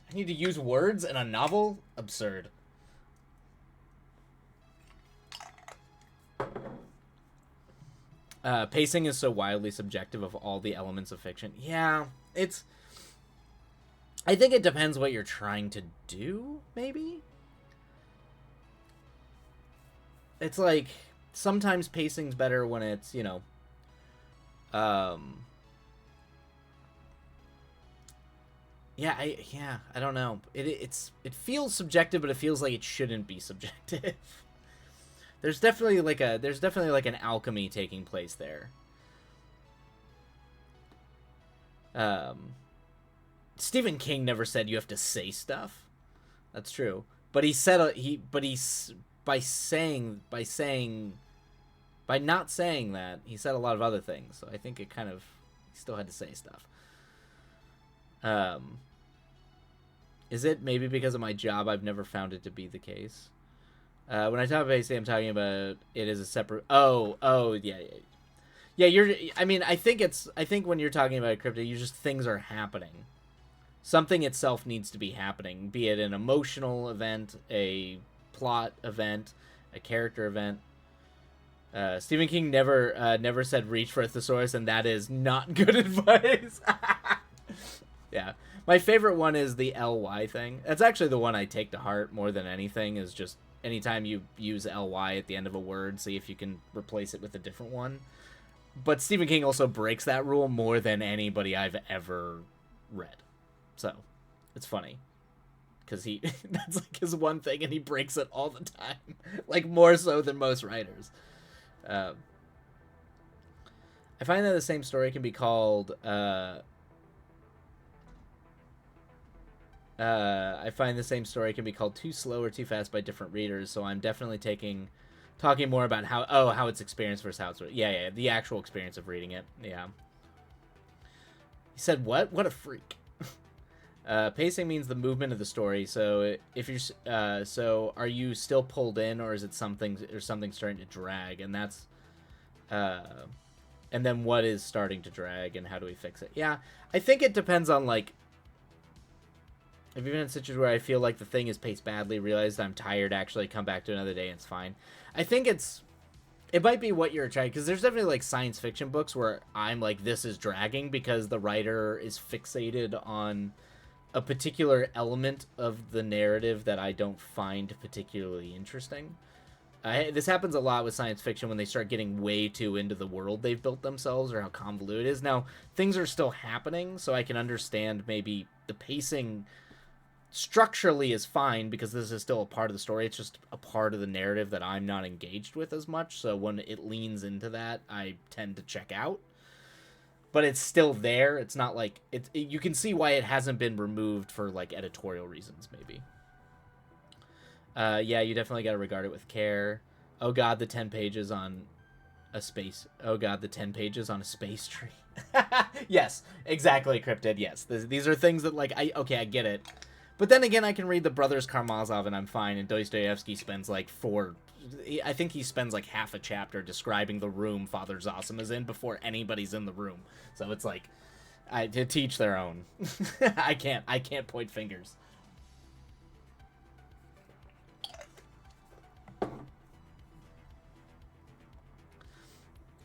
I need to use words in a novel? Absurd. Pacing is so wildly subjective of all the elements of fiction. Yeah, I think it depends what you're trying to do, maybe? It's like, sometimes pacing's better when it's, I don't know. It feels subjective, but it feels like it shouldn't be subjective. There's definitely like an alchemy taking place there. Stephen King never said you have to say stuff. That's true. But he said by not saying that, he said a lot of other things. So I think he still had to say stuff. Is it maybe because of my job I've never found it to be the case? When I talk about pacing, I'm talking about it as a separate. Yeah. I think when you're talking about crypto, things are happening. Something itself needs to be happening, be it an emotional event, a plot event, a character event. Stephen King never said reach for a thesaurus, and that is not good advice. Yeah. My favorite one is the ly thing. That's actually the one I take to heart more than anything, is just anytime you use ly at the end of a word, see if you can replace it with a different one. But Stephen King also breaks that rule more than anybody I've ever read. So, it's funny. Because that's like his one thing, and he breaks it all the time. Like, more so than most writers. I find that the same story can be called, I find the same story can be called too slow or too fast by different readers, so I'm definitely talking more about how it's experienced versus how it's... Yeah, the actual experience of reading it, yeah. He said, what? What a freak. Pacing means the movement of the story, so if you're... so are you still pulled in, or is it something starting to drag, and that's... and then what is starting to drag, and how do we fix it? Yeah, I think it depends on, like... I've been in situations where I feel like the thing is paced badly, realized I'm tired, actually come back to another day, and it's fine. I think it might be what you're trying, because there's definitely, like, science fiction books where I'm like, this is dragging because the writer is fixated on a particular element of the narrative that I don't find particularly interesting. This happens a lot with science fiction when they start getting way too into the world they've built themselves or how convoluted it is. Now, things are still happening, so I can understand maybe the pacing structurally is fine because this is still a part of the story. It's just a part of the narrative that I'm not engaged with as much, so when it leans into that, I tend to check out. But it's still there. It's not like... you can see why it hasn't been removed for, like, editorial reasons, maybe. Yeah, you definitely got to regard it with care. Oh god, the 10 pages on a space... Oh god, the 10 pages on a space tree. Yes, exactly, Cryptid, yes. These are things that, like, I get it. But then again, I can read the Brothers Karamazov and I'm fine, and Dostoevsky spends, like, I think he spends, like, half a chapter describing the room Father Zosima's in before anybody's in the room. So it's like, to teach their own. I can't point fingers.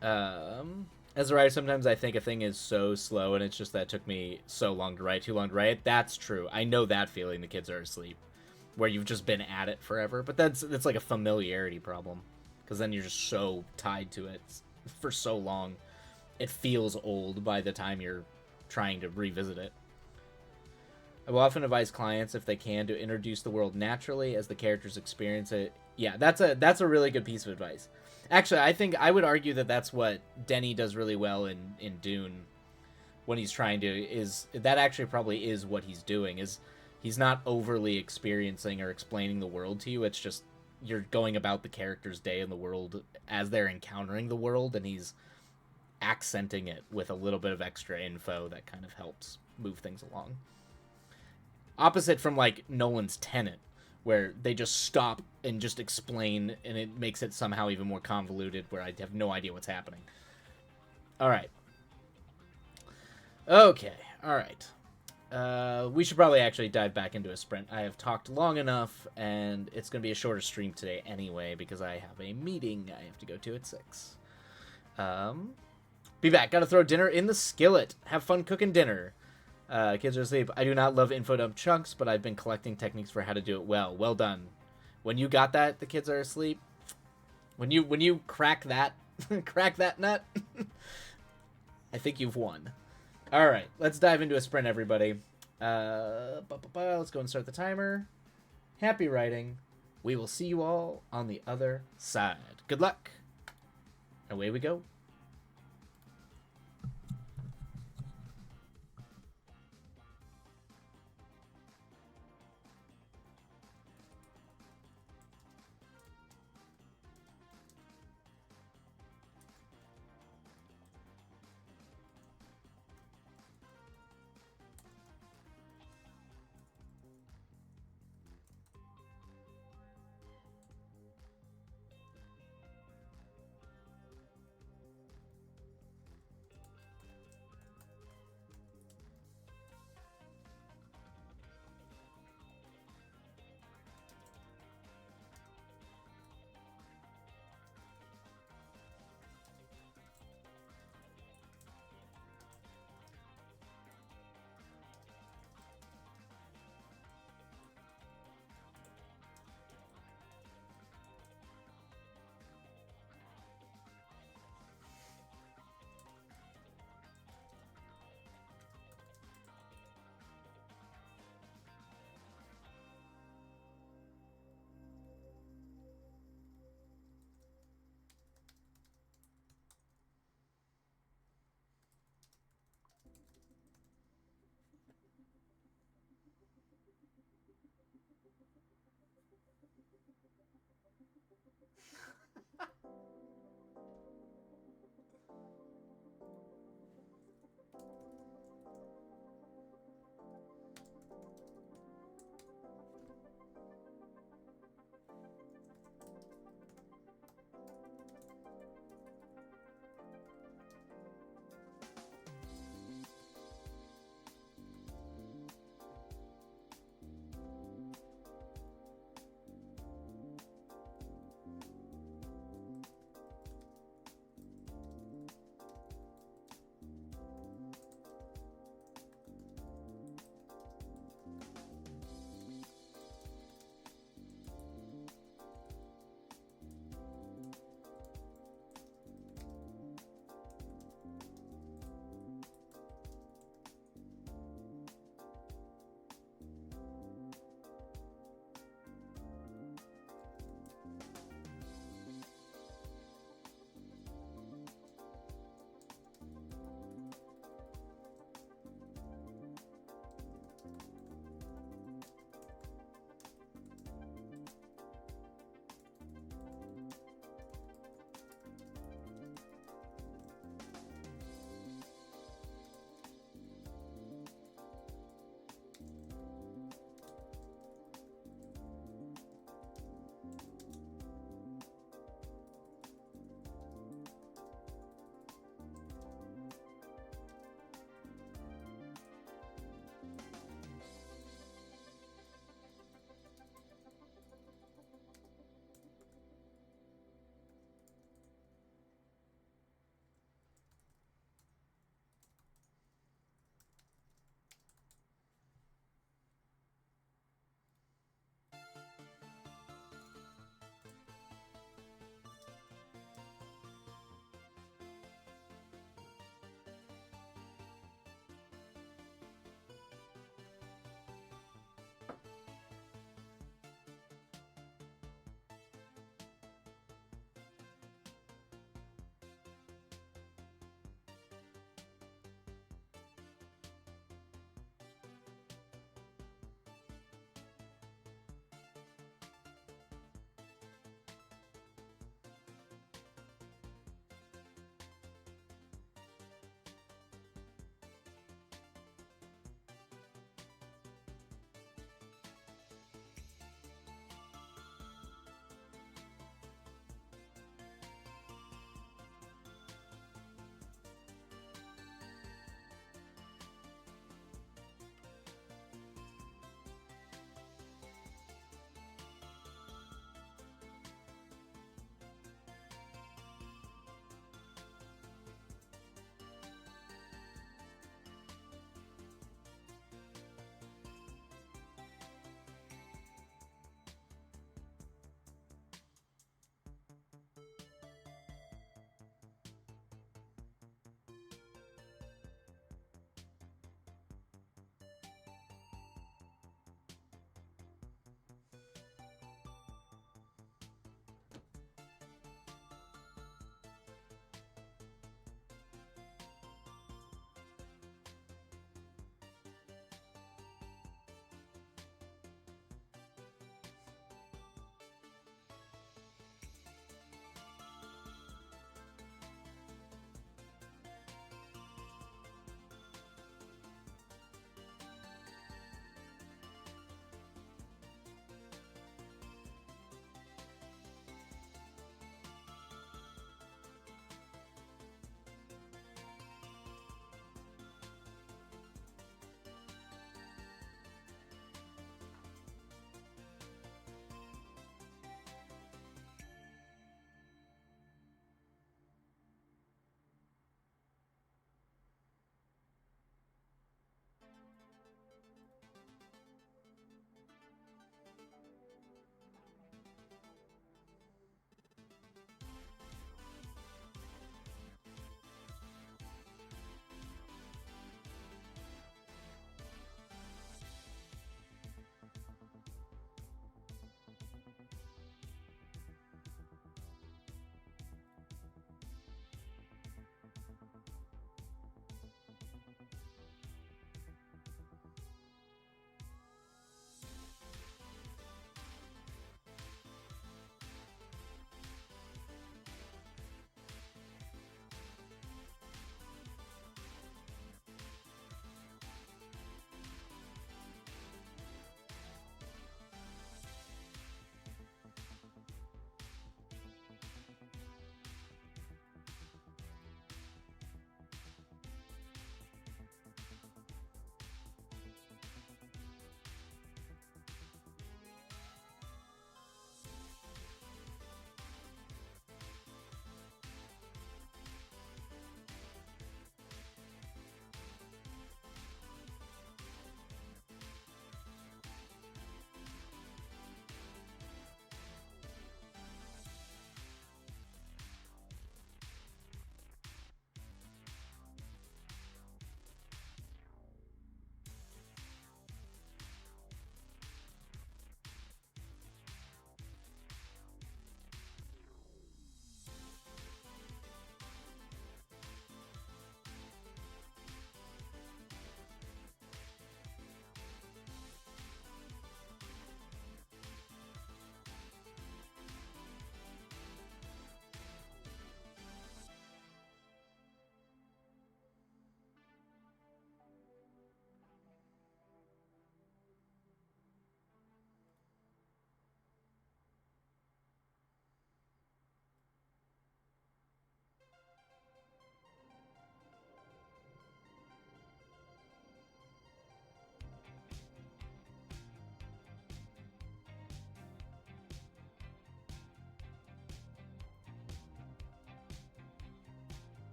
As a writer, sometimes I think a thing is so slow and it's just that it took me so long to write, too long to write. That's true. I know that feeling, the kids are asleep, where you've just been at it forever. But that's like a familiarity problem, because then you're just so tied to it for so long. It feels old by the time you're trying to revisit it. I will often advise clients, if they can, to introduce the world naturally as the characters experience it. Yeah, that's a really good piece of advice. Actually, I think I would argue that that's what Denny does really well in Dune, when he's trying to, is that actually probably is what he's doing, is he's not overly experiencing or explaining the world to you. It's just you're going about the character's day in the world as they're encountering the world, and he's accenting it with a little bit of extra info that kind of helps move things along. Opposite from, like, Nolan's Tenet, where they just stop and just explain, and it makes it somehow even more convoluted, where I have no idea what's happening. Alright. Okay, alright. We should probably actually dive back into a sprint. I have talked long enough, and it's going to be a shorter stream today anyway, because I have a meeting I have to go to at 6. Be back. Gotta throw dinner in the skillet. Have fun cooking dinner. Kids are asleep. I do not love info dump chunks, but I've been collecting techniques for how to do it well. Well done. When you got that, the kids are asleep. When you crack that, crack that nut, I think you've won. All right, let's dive into a sprint, everybody. Let's go and start the timer. Happy writing. We will see you all on the other side. Good luck. Away we go.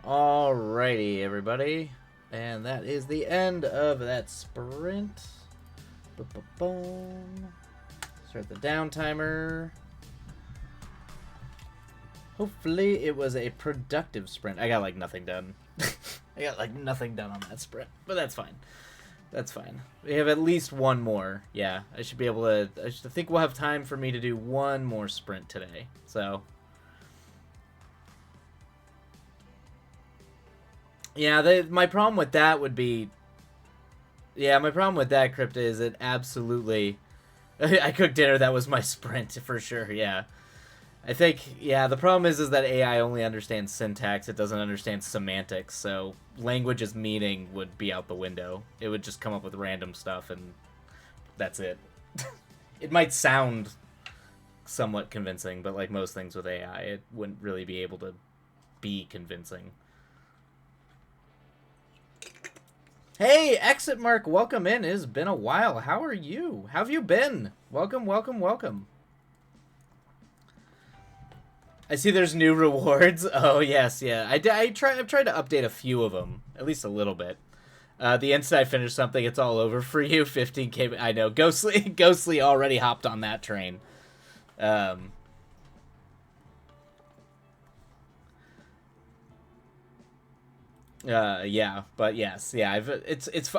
Alrighty, everybody. And that is the end of that sprint. Boom. Start the down timer. Hopefully it was a productive sprint. I got like nothing done. I got like nothing done on that sprint, but that's fine. That's fine. We have at least one more. Yeah, I should be able to. I think we'll have time for me to do one more sprint today. So, yeah, my problem with that would be. Yeah, my problem with that, Crypta, is it absolutely. I cooked dinner. That was my sprint for sure. Yeah. I think, yeah, the problem is that AI only understands syntax. It doesn't understand semantics, so language's meaning would be out the window. It would just come up with random stuff, and that's it. It might sound somewhat convincing, but like most things with AI, it wouldn't really be able to be convincing. Hey, Exit Mark, welcome in. It has been a while. How are you? How have you been? Welcome, welcome, welcome. I see there's new rewards. Oh, yes, yeah. I've tried to update a few of them, at least a little bit. The instant I finish something, it's all over for you. 15k. I know. Ghostly already hopped on that train. Yeah, but yes, yeah.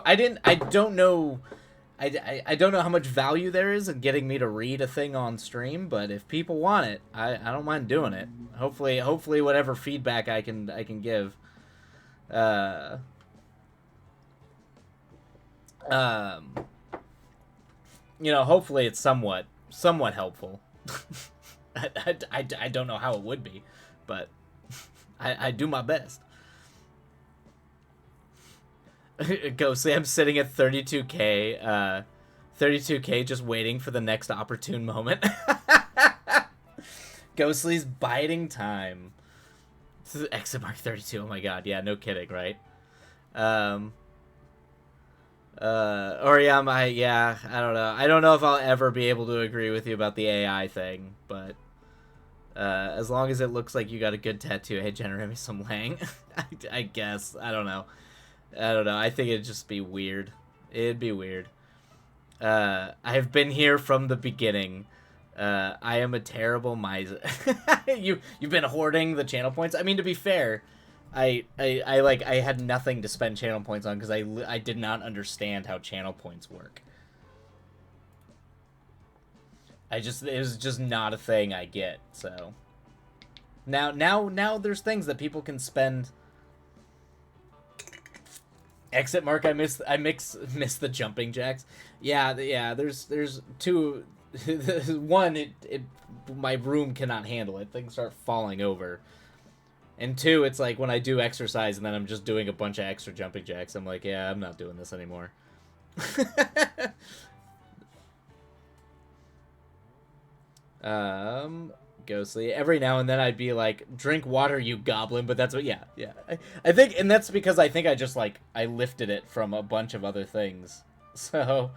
I don't know. I don't know how much value there is in getting me to read a thing on stream, but if people want it, I don't mind doing it. Hopefully whatever feedback I can give. Hopefully it's somewhat helpful. I don't know how it would be, but I do my best. Ghostly, I'm sitting at 32k, 32k just waiting for the next opportune moment. Ghostly's biding time. This is exit mark 32, oh my god, yeah, no kidding, right? Oriyama, yeah, I don't know. I don't know if I'll ever be able to agree with you about the AI thing, but as long as it looks like you got a good tattoo, hey, generate me some Lang. I guess, I don't know. I think it'd just be weird. It'd be weird. I have been here from the beginning. I am a terrible miser. You've been hoarding the channel points. I mean, to be fair, I had nothing to spend channel points on because I did not understand how channel points work. It was just not a thing I get. So now there's things that people can spend. Exit mark. I miss the jumping jacks. Yeah. There's two. One, my room cannot handle it. Things start falling over. And two, it's like when I do exercise and then I'm just doing a bunch of extra jumping jacks. I'm like, yeah, I'm not doing this anymore. Ghostly. Every now and then I'd be like, drink water, you goblin, but that's what, yeah. I think, and that's because I think I just, like, I lifted it from a bunch of other things. So,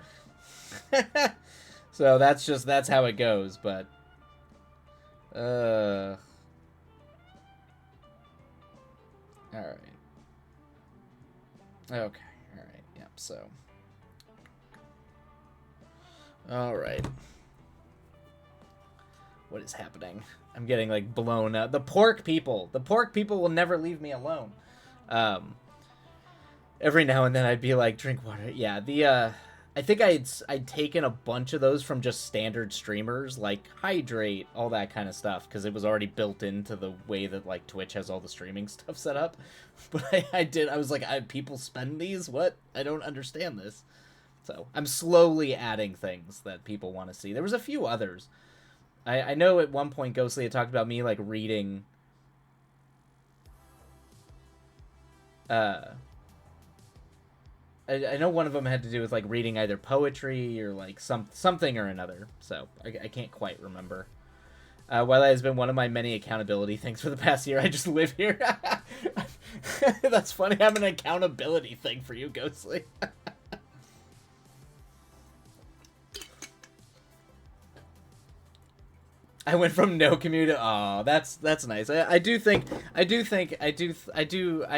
so that's how it goes, but, alright. Okay, alright, yep, so. Alright. What is happening? I'm getting, like, blown up. The pork people will never leave me alone. Every now and then I'd be like, drink water. Yeah, I think I'd taken a bunch of those from just standard streamers, like hydrate, all that kind of stuff, because it was already built into the way that, like, Twitch has all the streaming stuff set up. But I was like, people spend these? What? I don't understand this. So I'm slowly adding things that people want to see. There was a few others. I know at one point Ghostly had talked about me, like, reading... I know one of them had to do with, like, reading either poetry or, like, something or another. So, I can't quite remember. While that has been one of my many accountability things for the past year, I just live here. That's funny. I have an accountability thing for you, Ghostly. I went from no community. Oh, that's nice. I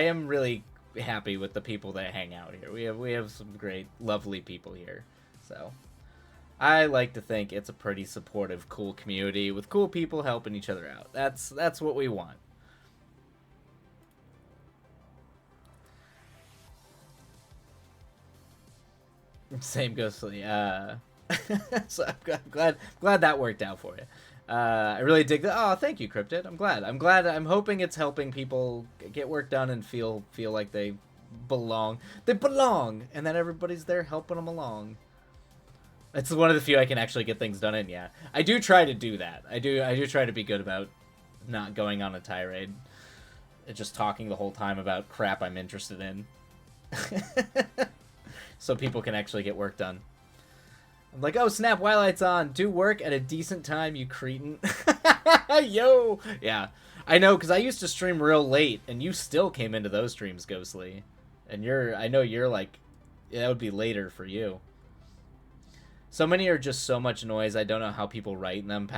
am really happy with the people that hang out here. We have some great, lovely people here. So I like to think it's a pretty supportive, cool community with cool people helping each other out. That's what we want. Same goes for the. So I'm glad that worked out for you. I really dig that. Oh, thank you, Cryptid. I'm glad. I'm hoping it's helping people get work done and feel like they belong. They belong, and that everybody's there helping them along. It's one of the few I can actually get things done in. Yeah, I do try to do that. I do try to be good about not going on a tirade, just talking the whole time about crap I'm interested in, so people can actually get work done. I'm like, oh snap, Wilight's on. Do work at a decent time, you cretin. Yo, yeah, I know, because I used to stream real late, and you still came into those streams, Ghostly, and I know you're like, yeah, that would be later for you. So many are just so much noise. I don't know how people write in them.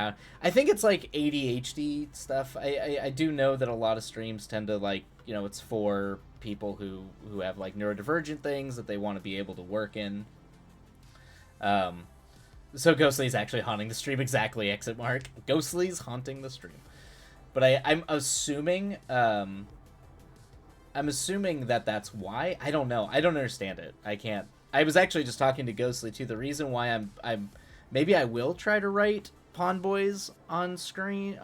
I think it's like ADHD stuff. I do know that a lot of streams tend to, like, you know, it's for people who have like neurodivergent things that they want to be able to work in. So Ghostly's actually haunting the stream. Exactly, exit mark. Ghostly's haunting the stream. But I'm assuming that that's why. I don't know. I don't understand it. I can't. I was actually just talking to Ghostly too. The reason why I'm maybe I will try to write Pawn Boys on stream,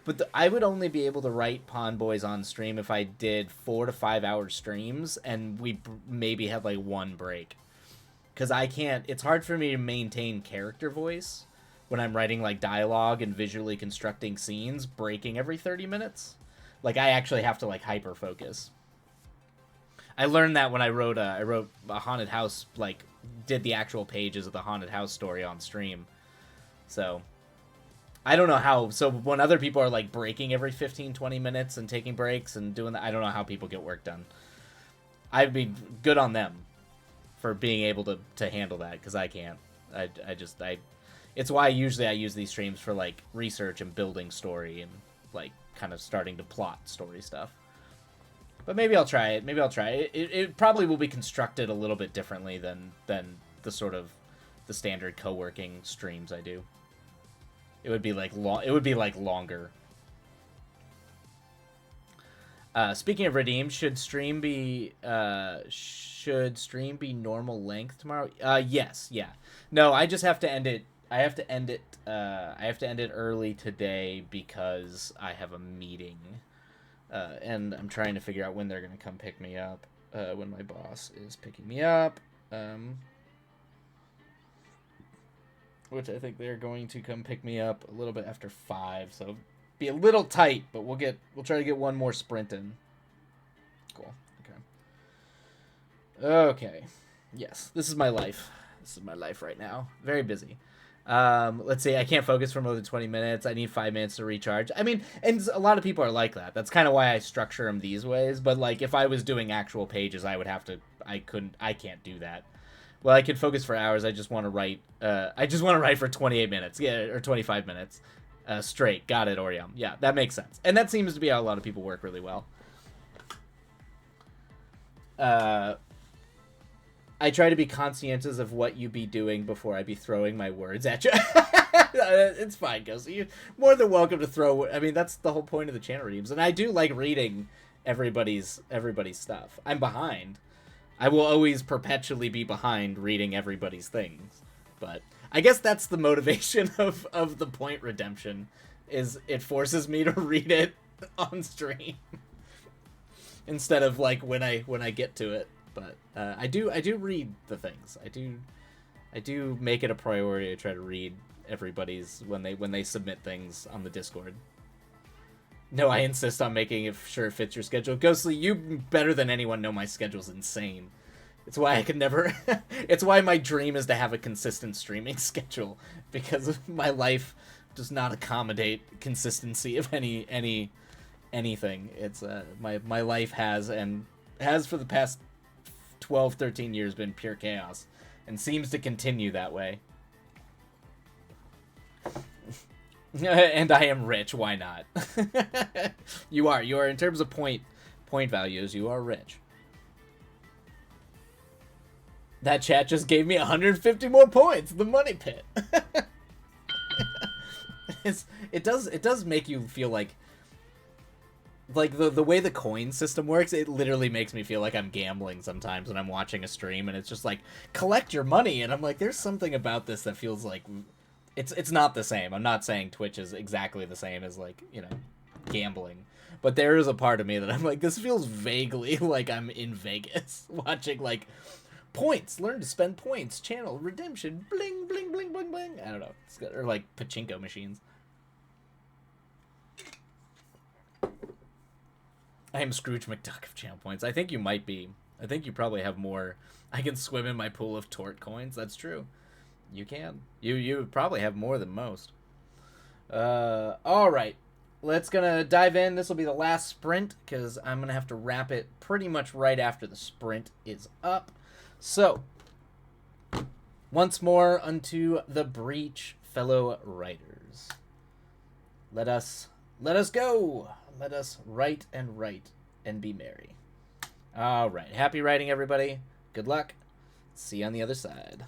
but I would only be able to write Pawn Boys on stream if I did 4 to 5 hour streams and we maybe had like one break. Because I can't. It's hard for me to maintain character voice when I'm writing like dialogue and visually constructing scenes, breaking every 30 minutes. Like I actually have to like hyper focus. I learned that when I wrote a haunted house, like did the actual pages of the haunted house story on stream. So I don't know how. So when other people are like breaking every 15-20 minutes and taking breaks and doing that, I don't know how people get work done. I'd be good on them for being able to handle that, because I can't. It's why usually I use these streams for like research and building story and like kind of starting to plot story stuff. But maybe I'll try it. It probably will be constructed a little bit differently than the sort of the standard co-working streams I do. It would be like longer. Speaking of redeemed, should stream be normal length tomorrow? Yes, yeah. No, I just have to end it. I have to end it early today because I have a meeting. And I'm trying to figure out when they're going to come pick me up, when my boss is picking me up, which I think they're going to come pick me up a little bit after 5, so be a little tight, but we'll try to get one more sprint in. Cool. Okay. Yes, this is my life. This is my life right now. Very busy. Let's see, I can't focus for more than 20 minutes. I need 5 minutes to recharge. I mean, and a lot of people are like that. That's kind of why I structure them these ways. But like, if I was doing actual pages, I can't do that. Well, I could focus for hours. I just want to write. I just want to write for 28 minutes. Yeah, or 25 minutes. Straight. Got it, Orium. Yeah, that makes sense. And that seems to be how a lot of people work really well. I try to be conscientious of what you be doing before I be throwing my words at you. It's fine, Ghost. You're more than welcome to throw. I mean, that's the whole point of the channel redeems. And I do like reading everybody's stuff. I'm behind. I will always perpetually be behind reading everybody's things. But I guess that's the motivation of the point redemption, is it forces me to read it on stream instead of like when I get to it. But I do read the things. I do make it a priority to try to read everybody's when they submit things on the Discord. No, I insist on making sure it fits your schedule. Ghostly, you better than anyone know my schedule's insane. It's why I could never. It's why my dream is to have a consistent streaming schedule, because my life does not accommodate consistency of anything. It's my life has for the past 12, 13 years been pure chaos, and seems to continue that way. And I am rich. Why not? You are. You are in terms of point values. You are rich. That chat just gave me 150 more points. The money pit. It does make you feel like the way the coin system works. It literally makes me feel like I'm gambling sometimes when I'm watching a stream, and it's just like, collect your money, and I'm like, there's something about this that feels like it's not the same. I'm not saying Twitch is exactly the same as, like, gambling, but there is a part of me that I'm like, this feels vaguely like I'm in Vegas watching, like, points, learn to spend points, channel redemption, bling bling bling bling bling. I don't know, or like pachinko machines. I am Scrooge McDuck of channel points. I think you might be. I think you probably have more. I can swim in my pool of tort coins. That's true. You can. You probably have more than most. All right. Let's gonna dive in. This will be the last sprint because I'm gonna have to wrap it pretty much right after the sprint is up. So, once more unto the breach, fellow writers. Let us go. Let us write and be merry. All right. Happy writing, everybody. Good luck. See you on the other side.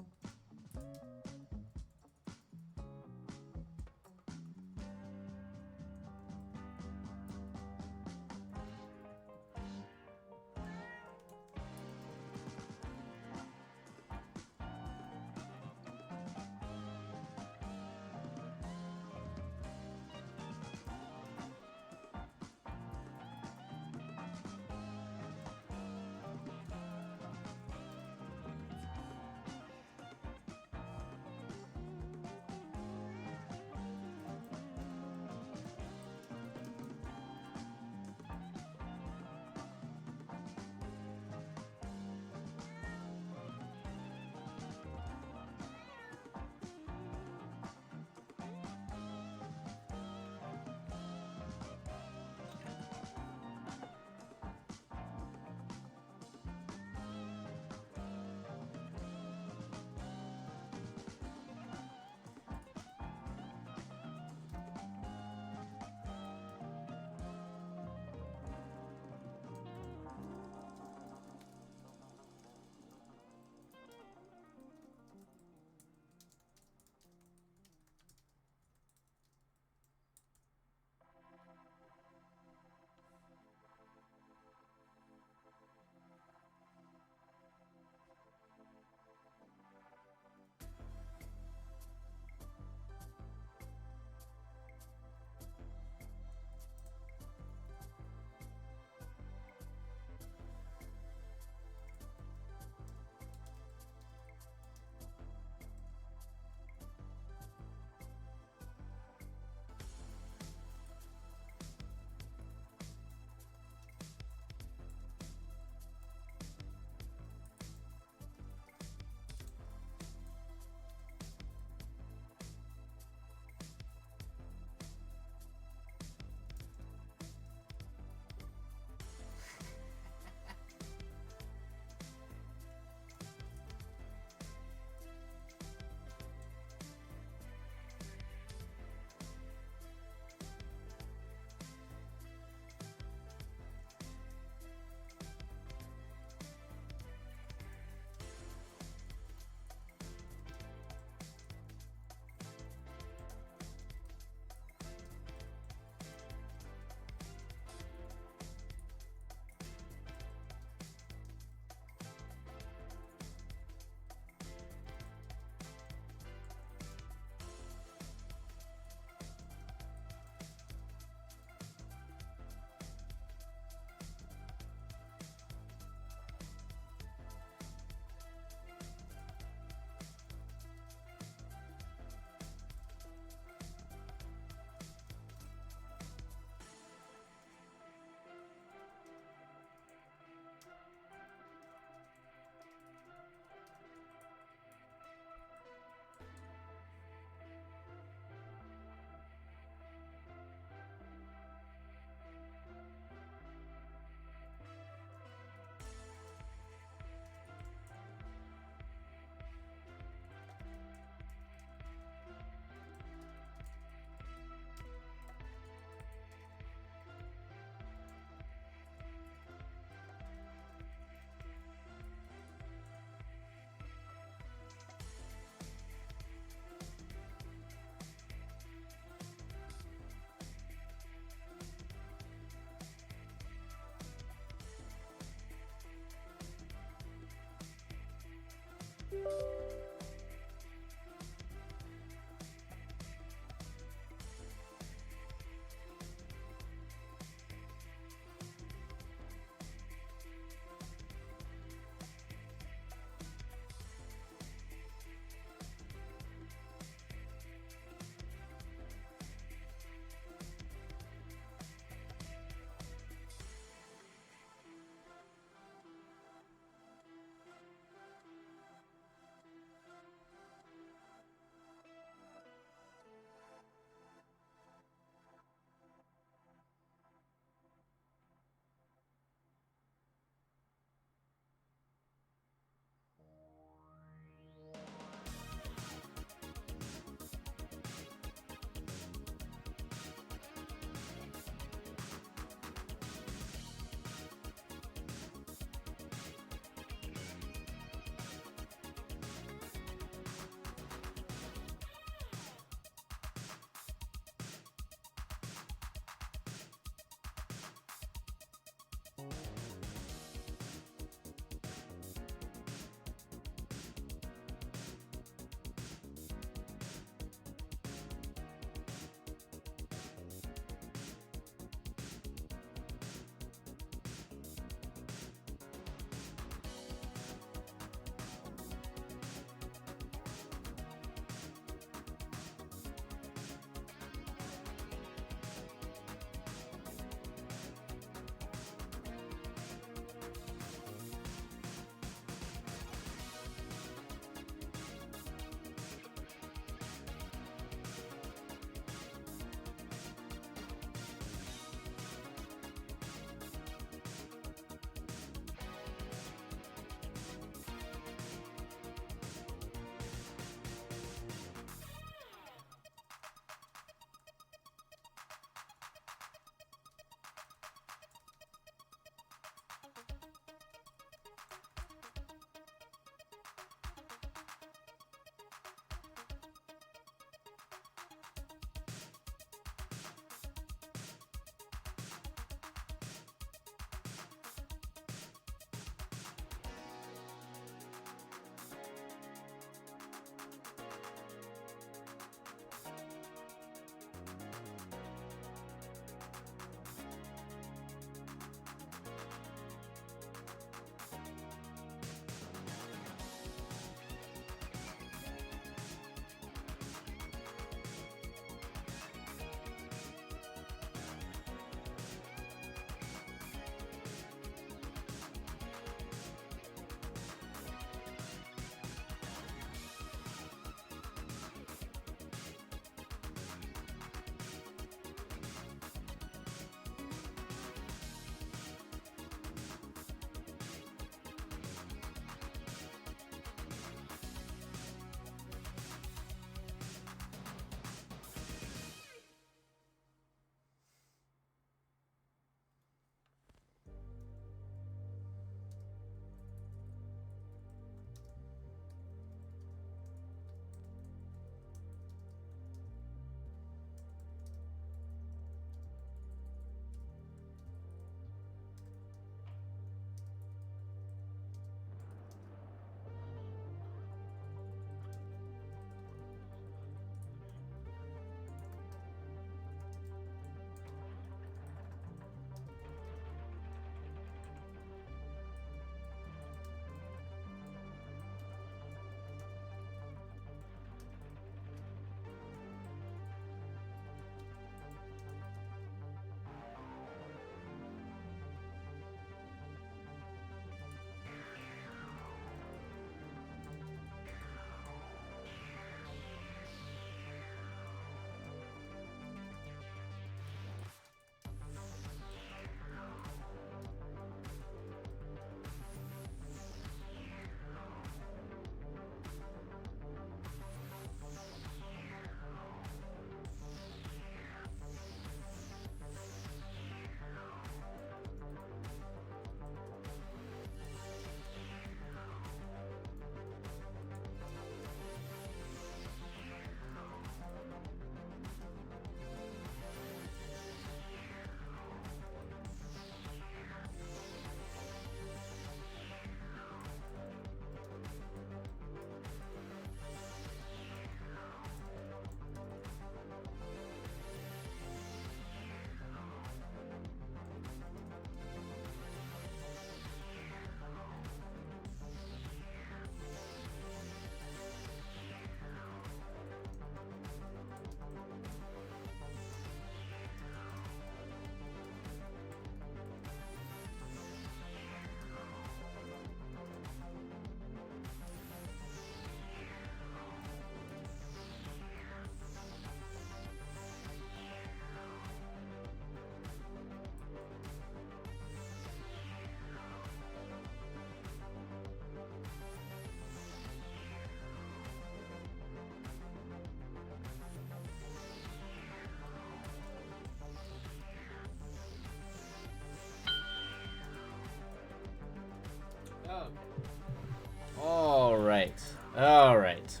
All right.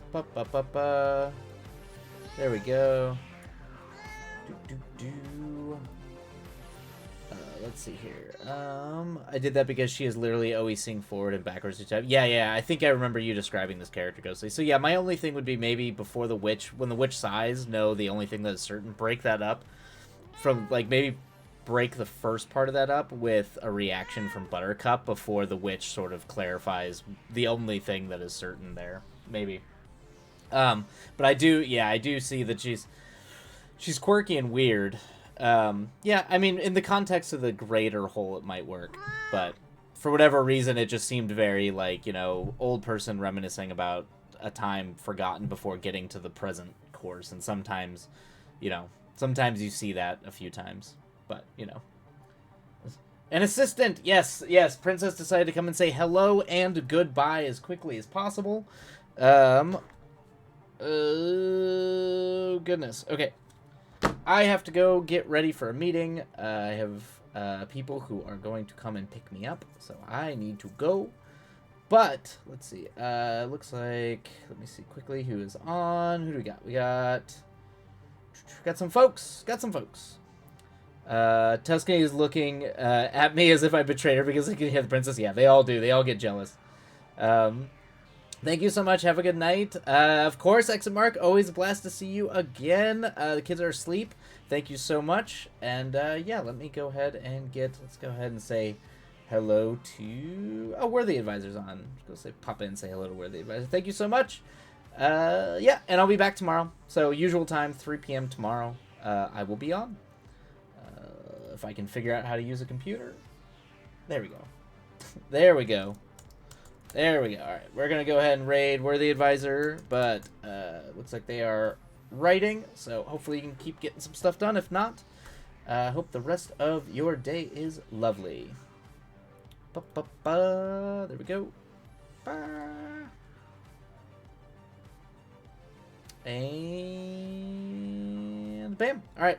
There we go. Let's see here. I did that because she is literally always seeing forward and backwards each time. Yeah. I think I remember you describing this character, Ghostly. So yeah, my only thing would be maybe before the witch, when the witch sighs, no, the only thing that is certain, break that up from, like, maybe break the first part of that up with a reaction from Buttercup before the witch sort of clarifies the only thing that is certain there. Maybe. But I do see that she's quirky and weird. Yeah, I mean, in the context of the greater whole, it might work, but for whatever reason, it just seemed very, like, old person reminiscing about a time forgotten before getting to the present course, and sometimes you see that a few times, but, An assistant! Yes, Princess decided to come and say hello and goodbye as quickly as possible. Oh, goodness. Okay. I have to go get ready for a meeting. I have people who are going to come and pick me up, so I need to go. But, let's see. Looks like, let me see quickly who is on. Who do we got? We got some folks. Tuscany is looking at me as if I betrayed her because I can hear the princess. Yeah, they all do. They all get jealous. Thank you so much. Have a good night. Of course, Exit Mark, always a blast to see you again. The kids are asleep. Thank you so much. And yeah, let me go ahead and let's go ahead and say hello to... Oh, Worthy Advisor's on. Let's go pop in and say hello to Worthy Advisor. Thank you so much. Yeah, and I'll be back tomorrow. So usual time, 3 p.m. tomorrow. I will be on. If I can figure out how to use a computer. There we go. There we go. There we go. All right, we're going to go ahead and raid Worthy Advisor, but looks like they are writing, so hopefully you can keep getting some stuff done. If not, hope the rest of your day is lovely. There we go. And bam. All right.